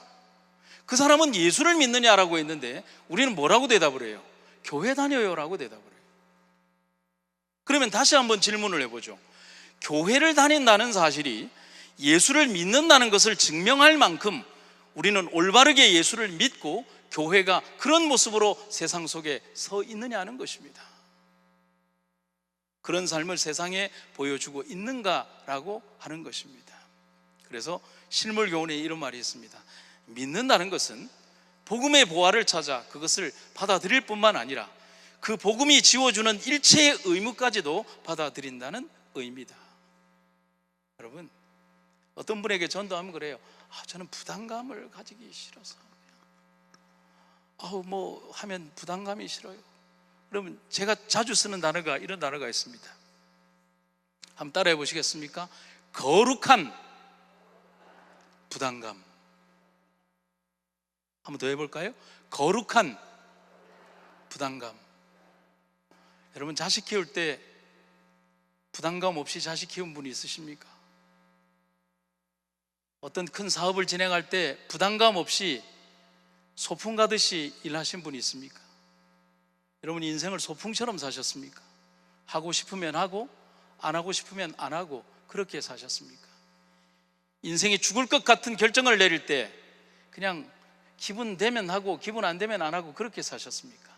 그 사람은 예수를 믿느냐라고 했는데 우리는 뭐라고 대답을 해요? 교회 다녀요라고 대답을 해요. 그러면 다시 한번 질문을 해보죠. 교회를 다닌다는 사실이 예수를 믿는다는 것을 증명할 만큼 우리는 올바르게 예수를 믿고 교회가 그런 모습으로 세상 속에 서 있느냐는 것입니다. 그런 삶을 세상에 보여주고 있는가라고 하는 것입니다. 그래서 실물교훈에 이런 말이 있습니다. 믿는다는 것은 복음의 보화를 찾아 그것을 받아들일 뿐만 아니라 그 복음이 지워주는 일체의 의무까지도 받아들인다는 의미다. 여러분, 어떤 분에게 전도하면 그래요. 저는 부담감을 가지기 싫어서 뭐 하면 부담감이 싫어요. 그러면 제가 자주 쓰는 단어가 이런 단어가 있습니다. 한번 따라해 보시겠습니까? 거룩한 부담감. 한번 더 해볼까요? 거룩한 부담감. 여러분, 자식 키울 때 부담감 없이 자식 키운 분이 있으십니까? 어떤 큰 사업을 진행할 때 부담감 없이 소풍 가듯이 일하신 분이 있습니까? 여러분, 인생을 소풍처럼 사셨습니까? 하고 싶으면 하고 안 하고 싶으면 안 하고 그렇게 사셨습니까? 인생이 죽을 것 같은 결정을 내릴 때 그냥 기분 되면 하고 기분 안 되면 안 하고 그렇게 사셨습니까?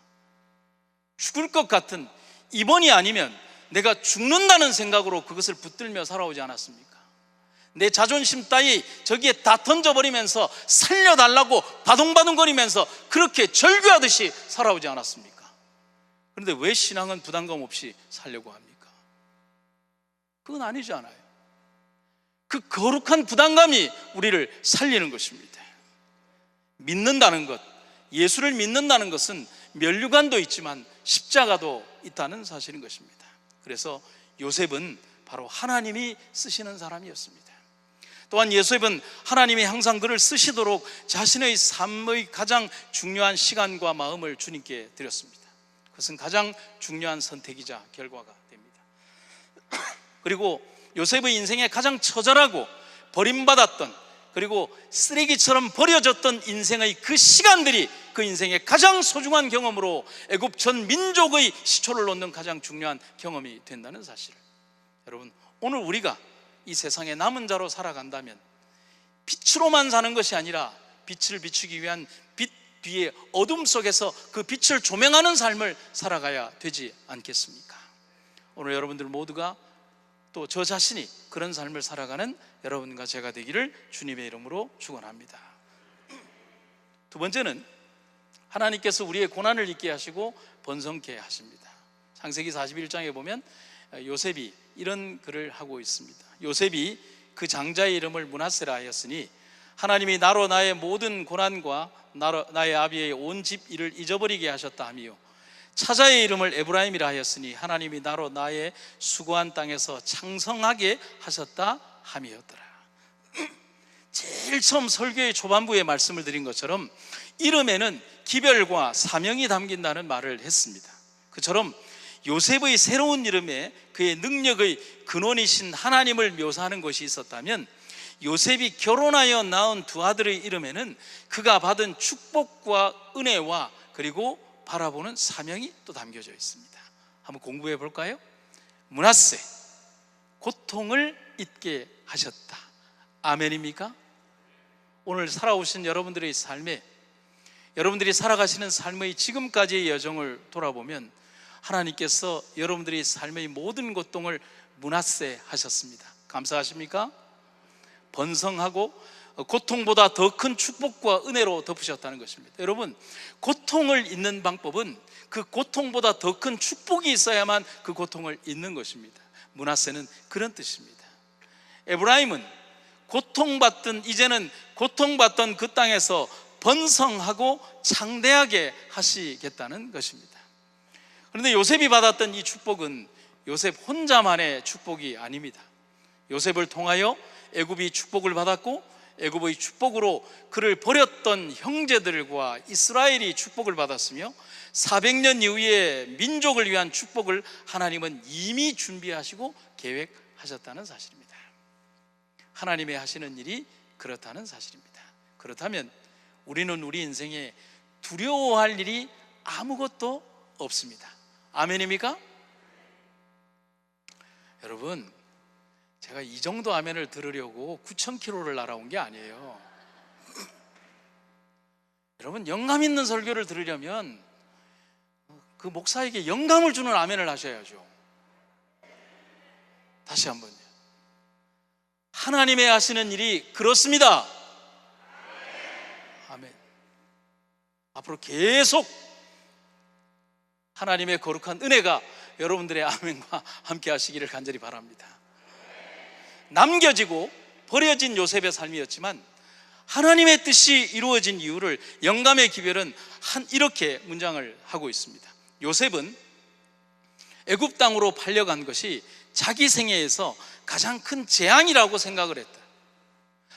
죽을 것 같은, 이번이 아니면 내가 죽는다는 생각으로 그것을 붙들며 살아오지 않았습니까? 내 자존심 따위 저기에 다 던져버리면서 살려달라고 바둥바둥거리면서 그렇게 절규하듯이 살아오지 않았습니까? 그런데 왜 신앙은 부담감 없이 살려고 합니까? 그건 아니지 않아요. 그 거룩한 부담감이 우리를 살리는 것입니다. 믿는다는 것, 예수를 믿는다는 것은 면류관도 있지만 십자가도 있다는 사실인 것입니다. 그래서 요셉은 바로 하나님이 쓰시는 사람이었습니다. 또한 요셉은 하나님이 항상 그를 쓰시도록 자신의 삶의 가장 중요한 시간과 마음을 주님께 드렸습니다. 그것은 가장 중요한 선택이자 결과가 됩니다. 그리고 요셉의 인생에 가장 처절하고 버림받았던, 그리고 쓰레기처럼 버려졌던 인생의 그 시간들이 그 인생의 가장 소중한 경험으로 애굽 전 민족의 시초를 놓는 가장 중요한 경험이 된다는 사실을, 여러분, 오늘 우리가 이 세상에 남은 자로 살아간다면 빛으로만 사는 것이 아니라 빛을 비추기 위한 빛 뒤에 어둠 속에서 그 빛을 조명하는 삶을 살아가야 되지 않겠습니까? 오늘 여러분들 모두가 또 저 자신이 그런 삶을 살아가는 여러분과 제가 되기를 주님의 이름으로 축원합니다. 두 번째는 하나님께서 우리의 고난을 잊게 하시고 번성케 하십니다. 창세기 41장에 보면 요셉이 이런 글을 하고 있습니다. 요셉이 그 장자의 이름을 므낫세라 하였으니 하나님이 나로 나의 모든 고난과 나의 아비의 온 집 일을 잊어버리게 하셨다 하며 차자의 이름을 에브라임이라 하였으니 하나님이 나로 나의 수고한 땅에서 창성하게 하셨다 함이었더라. 제일 처음 설교의 초반부에 말씀을 드린 것처럼 이름에는 기별과 사명이 담긴다는 말을 했습니다. 그처럼 요셉의 새로운 이름에 그의 능력의 근원이신 하나님을 묘사하는 것이 있었다면 요셉이 결혼하여 낳은 두 아들의 이름에는 그가 받은 축복과 은혜와 그리고 바라보는 사명이 또 담겨져 있습니다. 한번 공부해 볼까요? 므낫세, 고통을 잊게 하셨다. 아멘입니까? 오늘 살아오신 여러분들의 삶에, 여러분들이 살아가시는 삶의 지금까지의 여정을 돌아보면 하나님께서 여러분들의 삶의 모든 고통을 므낫세 하셨습니다. 감사하십니까? 번성하고 고통보다 더 큰 축복과 은혜로 덮으셨다는 것입니다. 여러분, 고통을 잊는 방법은 그 고통보다 더 큰 축복이 있어야만 그 고통을 잊는 것입니다. 므낫세는 그런 뜻입니다. 에브라임은 이제는 고통받던 그 땅에서 번성하고 창대하게 하시겠다는 것입니다. 그런데 요셉이 받았던 이 축복은 요셉 혼자만의 축복이 아닙니다. 요셉을 통하여 애굽이 축복을 받았고 애굽의 축복으로 그를 버렸던 형제들과 이스라엘이 축복을 받았으며 400년 이후에 민족을 위한 축복을 하나님은 이미 준비하시고 계획하셨다는 사실입니다. 하나님의 하시는 일이 그렇다는 사실입니다. 그렇다면 우리는 우리 인생에 두려워할 일이 아무것도 없습니다. 아멘입니까? 여러분, 제가 이 정도 아멘을 들으려고 9,000km를 날아온 게 아니에요. 여러분, 영감 있는 설교를 들으려면 그 목사에게 영감을 주는 아멘을 하셔야죠. 다시 한번요. 하나님의 하시는 일이 그렇습니다. 아멘. 앞으로 계속 하나님의 거룩한 은혜가 여러분들의 아멘과 함께 하시기를 간절히 바랍니다. 남겨지고 버려진 요셉의 삶이었지만 하나님의 뜻이 이루어진 이유를 영감의 기별은 이렇게 문장을 하고 있습니다. 요셉은 애굽 땅으로 팔려간 것이 자기 생애에서 가장 큰 재앙이라고 생각을 했다.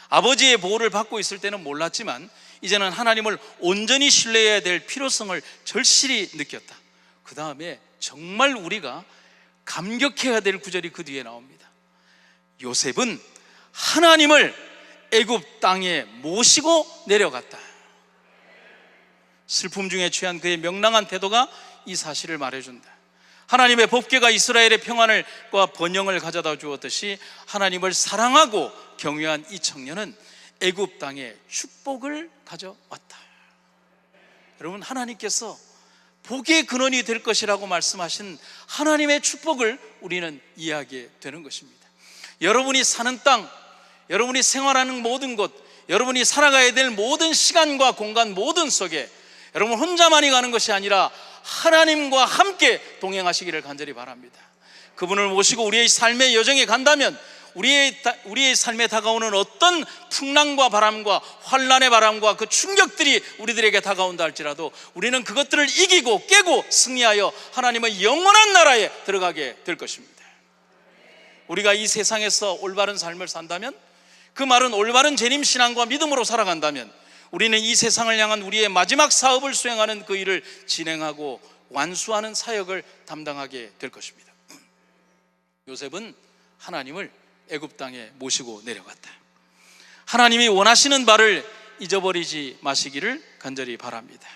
아버지의 보호를 받고 있을 때는 몰랐지만 이제는 하나님을 온전히 신뢰해야 될 필요성을 절실히 느꼈다. 그 다음에 정말 우리가 감격해야 될 구절이 그 뒤에 나옵니다. 요셉은 하나님을 애굽 땅에 모시고 내려갔다. 슬픔 중에 취한 그의 명랑한 태도가 이 사실을 말해준다. 하나님의 법궤가 이스라엘의 평안과 번영을 가져다 주었듯이 하나님을 사랑하고 경외한 이 청년은 애굽 땅에 축복을 가져왔다. 여러분, 하나님께서 복의 근원이 될 것이라고 말씀하신 하나님의 축복을 우리는 이해하게 되는 것입니다. 여러분이 사는 땅, 여러분이 생활하는 모든 곳, 여러분이 살아가야 될 모든 시간과 공간 모든 속에 여러분 혼자만이 가는 것이 아니라 하나님과 함께 동행하시기를 간절히 바랍니다. 그분을 모시고 우리의 삶의 여정에 간다면 우리의 삶에 다가오는 어떤 풍랑과 바람과 환란의 바람과 그 충격들이 우리들에게 다가온다 할지라도 우리는 그것들을 이기고 깨고 승리하여 하나님의 영원한 나라에 들어가게 될 것입니다. 우리가 이 세상에서 올바른 삶을 산다면, 그 말은 올바른 재림신앙과 믿음으로 살아간다면 우리는 이 세상을 향한 우리의 마지막 사업을 수행하는 그 일을 진행하고 완수하는 사역을 담당하게 될 것입니다. 요셉은 하나님을 애굽 땅에 모시고 내려갔다. 하나님이 원하시는 바를 잊어버리지 마시기를 간절히 바랍니다.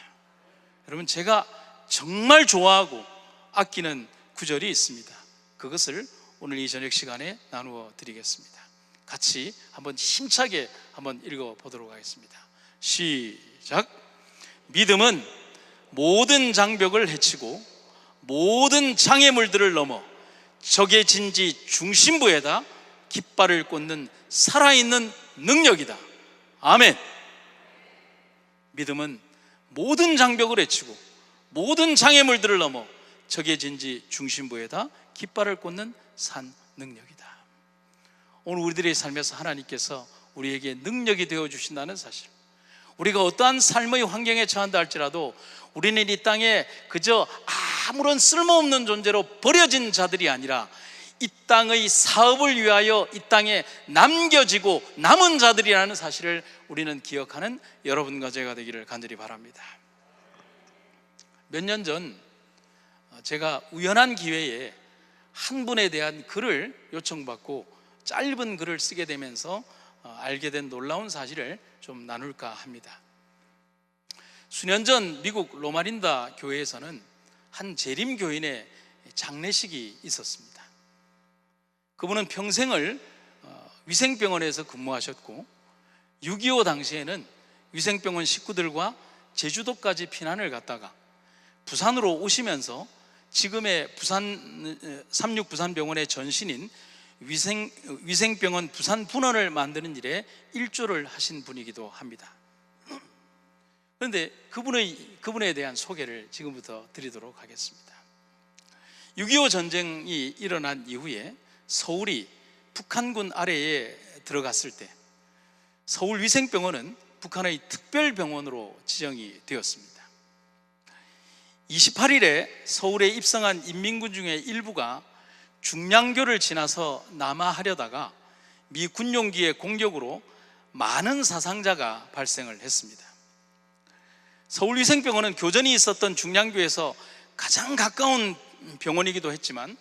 여러분, 제가 정말 좋아하고 아끼는 구절이 있습니다. 그것을 오늘 이 저녁 시간에 나누어 드리겠습니다. 같이 한번 힘차게 한번 읽어보도록 하겠습니다. 시작. 믿음은 모든 장벽을 헤치고 모든 장애물들을 넘어 적의 진지 중심부에다 깃발을 꽂는 살아있는 능력이다. 아멘. 믿음은 모든 장벽을 헤치고 모든 장애물들을 넘어 적의 진지 중심부에다 깃발을 꽂는 산 능력이다. 오늘 우리들의 삶에서 하나님께서 우리에게 능력이 되어주신다는 사실, 우리가 어떠한 삶의 환경에 처한다 할지라도 우리는 이 땅에 그저 아무런 쓸모없는 존재로 버려진 자들이 아니라 이 땅의 사업을 위하여 이 땅에 남겨지고 남은 자들이라는 사실을 우리는 기억하는 여러분과 제가 되기를 간절히 바랍니다. 몇 년 전 제가 우연한 기회에 한 분에 대한 글을 요청받고 짧은 글을 쓰게 되면서 알게 된 놀라운 사실을 좀 나눌까 합니다. 수년 전 미국 로마린다 교회에서는 한 재림 교인의 장례식이 있었습니다. 그분은 평생을 위생병원에서 근무하셨고 6.25 당시에는 위생병원 식구들과 제주도까지 피난을 갔다가 부산으로 오시면서 지금의 삼육 부산병원의 전신인 위생병원 부산 분원을 만드는 일에 일조를 하신 분이기도 합니다. 그런데 그분에 대한 소개를 지금부터 드리도록 하겠습니다. 6.25 전쟁이 일어난 이후에 서울이 북한군 아래에 들어갔을 때 서울위생병원은 북한의 특별병원으로 지정이 되었습니다. 28일에 서울에 입성한 인민군 중에 일부가 중량교를 지나서 남하하려다가 미 군용기의 공격으로 많은 사상자가 발생을 했습니다. 서울위생병원은 교전이 있었던 중량교에서 가장 가까운 병원이기도 했지만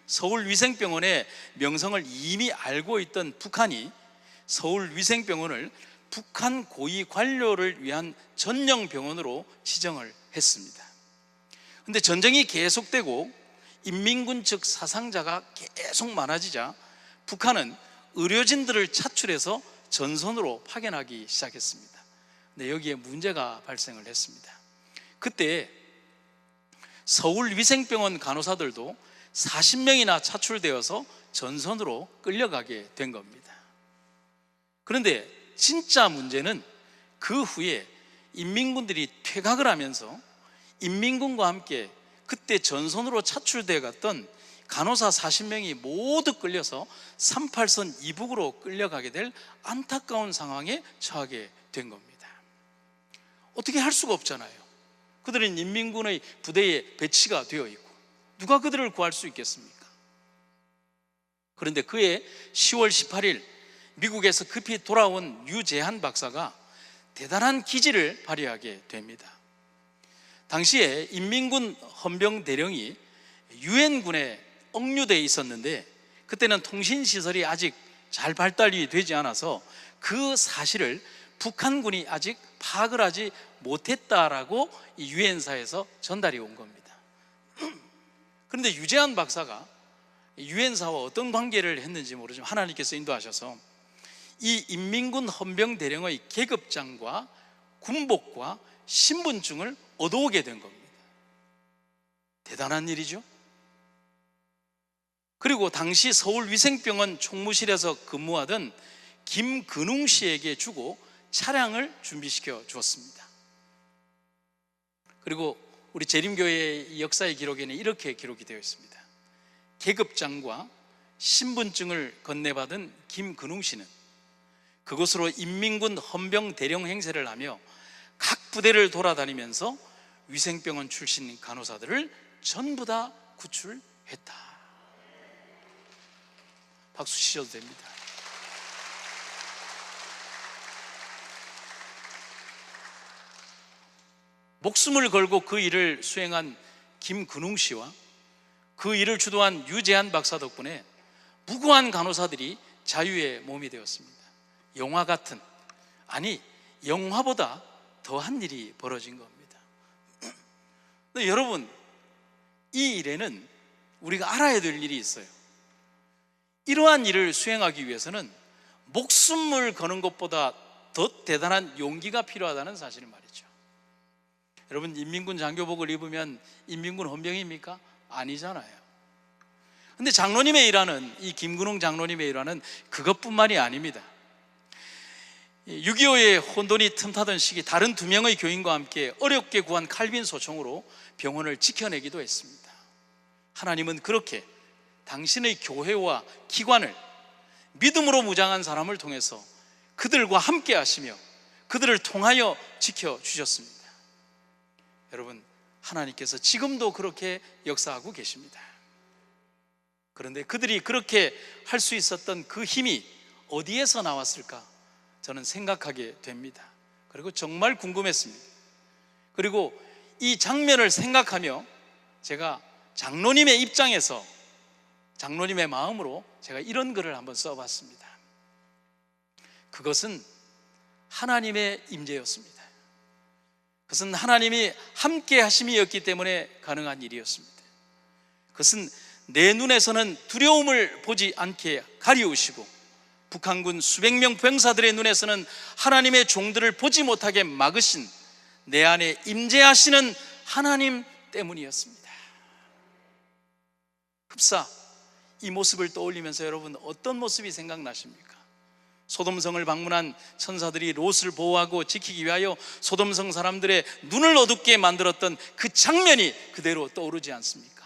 서울위생병원의 명성을 이미 알고 있던 북한이 서울위생병원을 북한 고위 관료를 위한 전용 병원으로 지정을 했습니다. 그런데 전쟁이 계속되고 인민군 측 사상자가 계속 많아지자 북한은 의료진들을 차출해서 전선으로 파견하기 시작했습니다. 근데 여기에 문제가 발생을 했습니다. 그때 서울위생병원 간호사들도 40명이나 차출되어서 전선으로 끌려가게 된 겁니다. 그런데 진짜 문제는 그 후에 인민군들이 퇴각을 하면서 인민군과 함께 그때 전선으로 차출되어 갔던 간호사 40명이 모두 끌려서 38선 이북으로 끌려가게 될 안타까운 상황에 처하게 된 겁니다. 어떻게 할 수가 없잖아요. 그들은 인민군의 부대에 배치가 되어 있고 누가 그들을 구할 수 있겠습니까? 그런데 그해 10월 18일 미국에서 급히 돌아온 류재한 박사가 대단한 기지를 발휘하게 됩니다. 당시에 인민군 헌병대령이 유엔군에 억류되어 있었는데 그때는 통신시설이 아직 잘 발달이 되지 않아서 그 사실을 북한군이 아직 파악을 하지 못했다라고 이 유엔사에서 전달이 온 겁니다. 그런데 유재한 박사가 유엔사와 어떤 관계를 했는지 모르지만 하나님께서 인도하셔서 이 인민군 헌병대령의 계급장과 군복과 신분증을 얻어오게 된 겁니다. 대단한 일이죠. 그리고 당시 서울위생병원 총무실에서 근무하던 김근웅 씨에게 주고 차량을 준비시켜 주었습니다. 그리고 우리 재림교회의 역사의 기록에는 이렇게 기록이 되어 있습니다. 계급장과 신분증을 건네받은 김근웅 씨는 그곳으로 인민군 헌병대령 행세를 하며 각 부대를 돌아다니면서 위생병원 출신 간호사들을 전부 다 구출했다. 박수 치셔도 됩니다. 목숨을 걸고 그 일을 수행한 김근웅 씨와 그 일을 주도한 유재한 박사 덕분에 무고한 간호사들이 자유의 몸이 되었습니다. 영화 같은, 아니 영화보다 더한 일이 벌어진 겁니다. 근데 여러분, 이 일에는 우리가 알아야 될 일이 있어요. 이러한 일을 수행하기 위해서는 목숨을 거는 것보다 더 대단한 용기가 필요하다는 사실을 말이죠. 여러분, 인민군 장교복을 입으면 인민군 헌병입니까? 아니잖아요. 근데 장로님의 일화는, 이 김근웅 장로님의 일화는 그것뿐만이 아닙니다. 6.25의 혼돈이 틈타던 시기 다른 2명의 교인과 함께 어렵게 구한 칼빈 소총으로 병원을 지켜내기도 했습니다. 하나님은 그렇게 당신의 교회와 기관을 믿음으로 무장한 사람을 통해서 그들과 함께 하시며 그들을 통하여 지켜주셨습니다. 여러분, 하나님께서 지금도 그렇게 역사하고 계십니다. 그런데 그들이 그렇게 할 수 있었던 그 힘이 어디에서 나왔을까? 저는 생각하게 됩니다. 그리고 정말 궁금했습니다. 그리고 이 장면을 생각하며 제가 장로님의 입장에서, 장로님의 마음으로 제가 이런 글을 한번 써봤습니다. 그것은 하나님의 임재였습니다. 그것은 하나님이 함께 하심이었기 때문에 가능한 일이었습니다. 그것은 내 눈에서는 두려움을 보지 않게 가리우시고 북한군 수백 명 병사들의 눈에서는 하나님의 종들을 보지 못하게 막으신 내 안에 임재하시는 하나님 때문이었습니다. 흡사 이 모습을 떠올리면서 여러분 어떤 모습이 생각나십니까? 소돔성을 방문한 천사들이 롯을 보호하고 지키기 위하여 소돔성 사람들의 눈을 어둡게 만들었던 그 장면이 그대로 떠오르지 않습니까?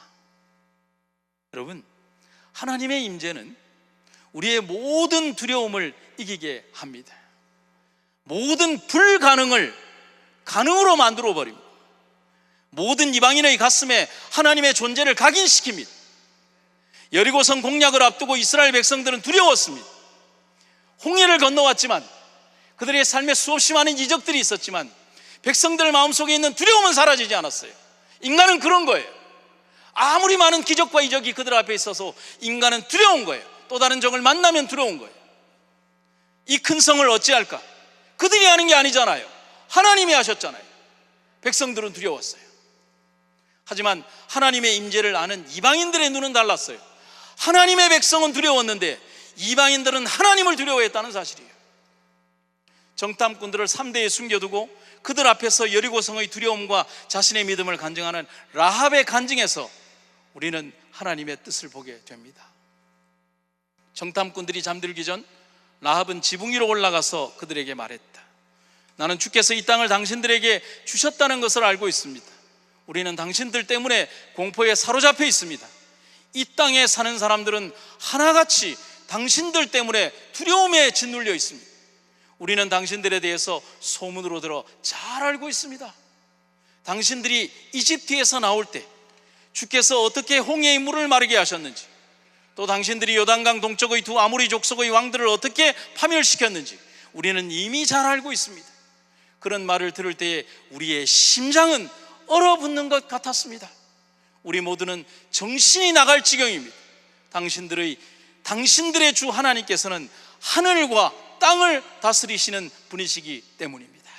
여러분, 하나님의 임재는 우리의 모든 두려움을 이기게 합니다. 모든 불가능을 가능으로 만들어 버립니다. 모든 이방인의 가슴에 하나님의 존재를 각인시킵니다. 여리고성 공략을 앞두고 이스라엘 백성들은 두려웠습니다. 홍해를 건너왔지만 그들의 삶에 수없이 많은 이적들이 있었지만 백성들 마음속에 있는 두려움은 사라지지 않았어요. 인간은 그런 거예요. 아무리 많은 기적과 이적이 그들 앞에 있어서 인간은 두려운 거예요. 또 다른 적을 만나면 두려운 거예요. 이 큰 성을 어찌할까? 그들이 하는 게 아니잖아요. 하나님이 하셨잖아요. 백성들은 두려웠어요. 하지만 하나님의 임재를 아는 이방인들의 눈은 달랐어요. 하나님의 백성은 두려웠는데 이방인들은 하나님을 두려워했다는 사실이에요. 정탐꾼들을 3대에 숨겨두고 그들 앞에서 여리고성의 두려움과 자신의 믿음을 간증하는 라합의 간증에서 우리는 하나님의 뜻을 보게 됩니다. 정탐꾼들이 잠들기 전 라합은 지붕 위로 올라가서 그들에게 말했다. 나는 주께서 이 땅을 당신들에게 주셨다는 것을 알고 있습니다. 우리는 당신들 때문에 공포에 사로잡혀 있습니다. 이 땅에 사는 사람들은 하나같이 당신들 때문에 두려움에 짓눌려 있습니다. 우리는 당신들에 대해서 소문으로 들어 잘 알고 있습니다. 당신들이 이집트에서 나올 때 주께서 어떻게 홍해의 물을 마르게 하셨는지, 또 당신들이 요단강 동쪽의 두 아모리 족속의 왕들을 어떻게 파멸시켰는지 우리는 이미 잘 알고 있습니다. 그런 말을 들을 때에 우리의 심장은 얼어붙는 것 같았습니다. 우리 모두는 정신이 나갈 지경입니다. 당신들의 주 하나님께서는 하늘과 땅을 다스리시는 분이시기 때문입니다.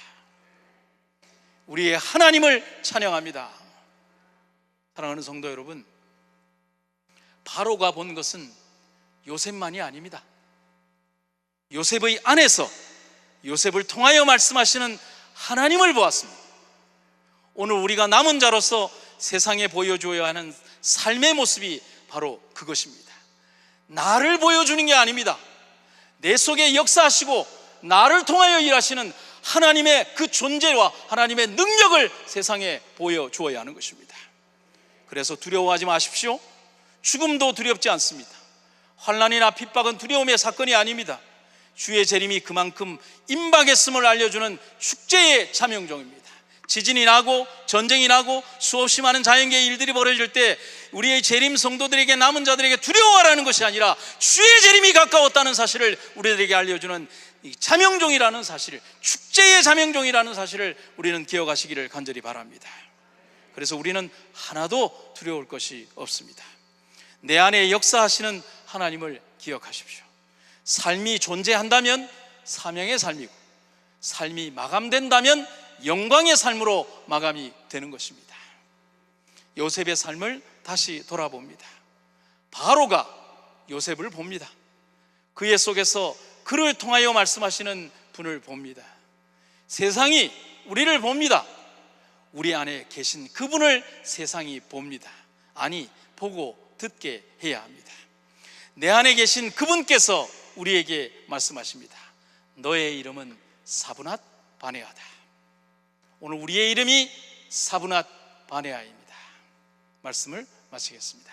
우리의 하나님을 찬양합니다. 사랑하는 성도 여러분, 바로가 본 것은 요셉만이 아닙니다. 요셉의 안에서 요셉을 통하여 말씀하시는 하나님을 보았습니다. 오늘 우리가 남은 자로서 세상에 보여줘야 하는 삶의 모습이 바로 그것입니다. 나를 보여주는 게 아닙니다. 내 속에 역사하시고 나를 통하여 일하시는 하나님의 그 존재와 하나님의 능력을 세상에 보여주어야 하는 것입니다. 그래서 두려워하지 마십시오. 죽음도 두렵지 않습니다. 환난이나 핍박은 두려움의 사건이 아닙니다. 주의 재림이 그만큼 임박했음을 알려주는 축제의 자명종입니다. 지진이 나고 전쟁이 나고 수없이 많은 자연계의 일들이 벌어질 때 우리의 재림 성도들에게, 남은 자들에게 두려워하라는 것이 아니라 주의 재림이 가까웠다는 사실을 우리들에게 알려주는 이 자명종이라는 사실을, 축제의 자명종이라는 사실을 우리는 기억하시기를 간절히 바랍니다. 그래서 우리는 하나도 두려울 것이 없습니다. 내 안에 역사하시는 하나님을 기억하십시오. 삶이 존재한다면 사명의 삶이고, 삶이 마감된다면 영광의 삶으로 마감이 되는 것입니다. 요셉의 삶을 다시 돌아봅니다. 바로가 요셉을 봅니다. 그의 속에서 그를 통하여 말씀하시는 분을 봅니다. 세상이 우리를 봅니다. 우리 안에 계신 그분을 세상이 봅니다. 아니, 보고 듣게 해야 합니다. 내 안에 계신 그분께서 우리에게 말씀하십니다. 너의 이름은 사브낫 바네아다. 오늘 우리의 이름이 사브낫 바네아입니다. 말씀을 마치겠습니다.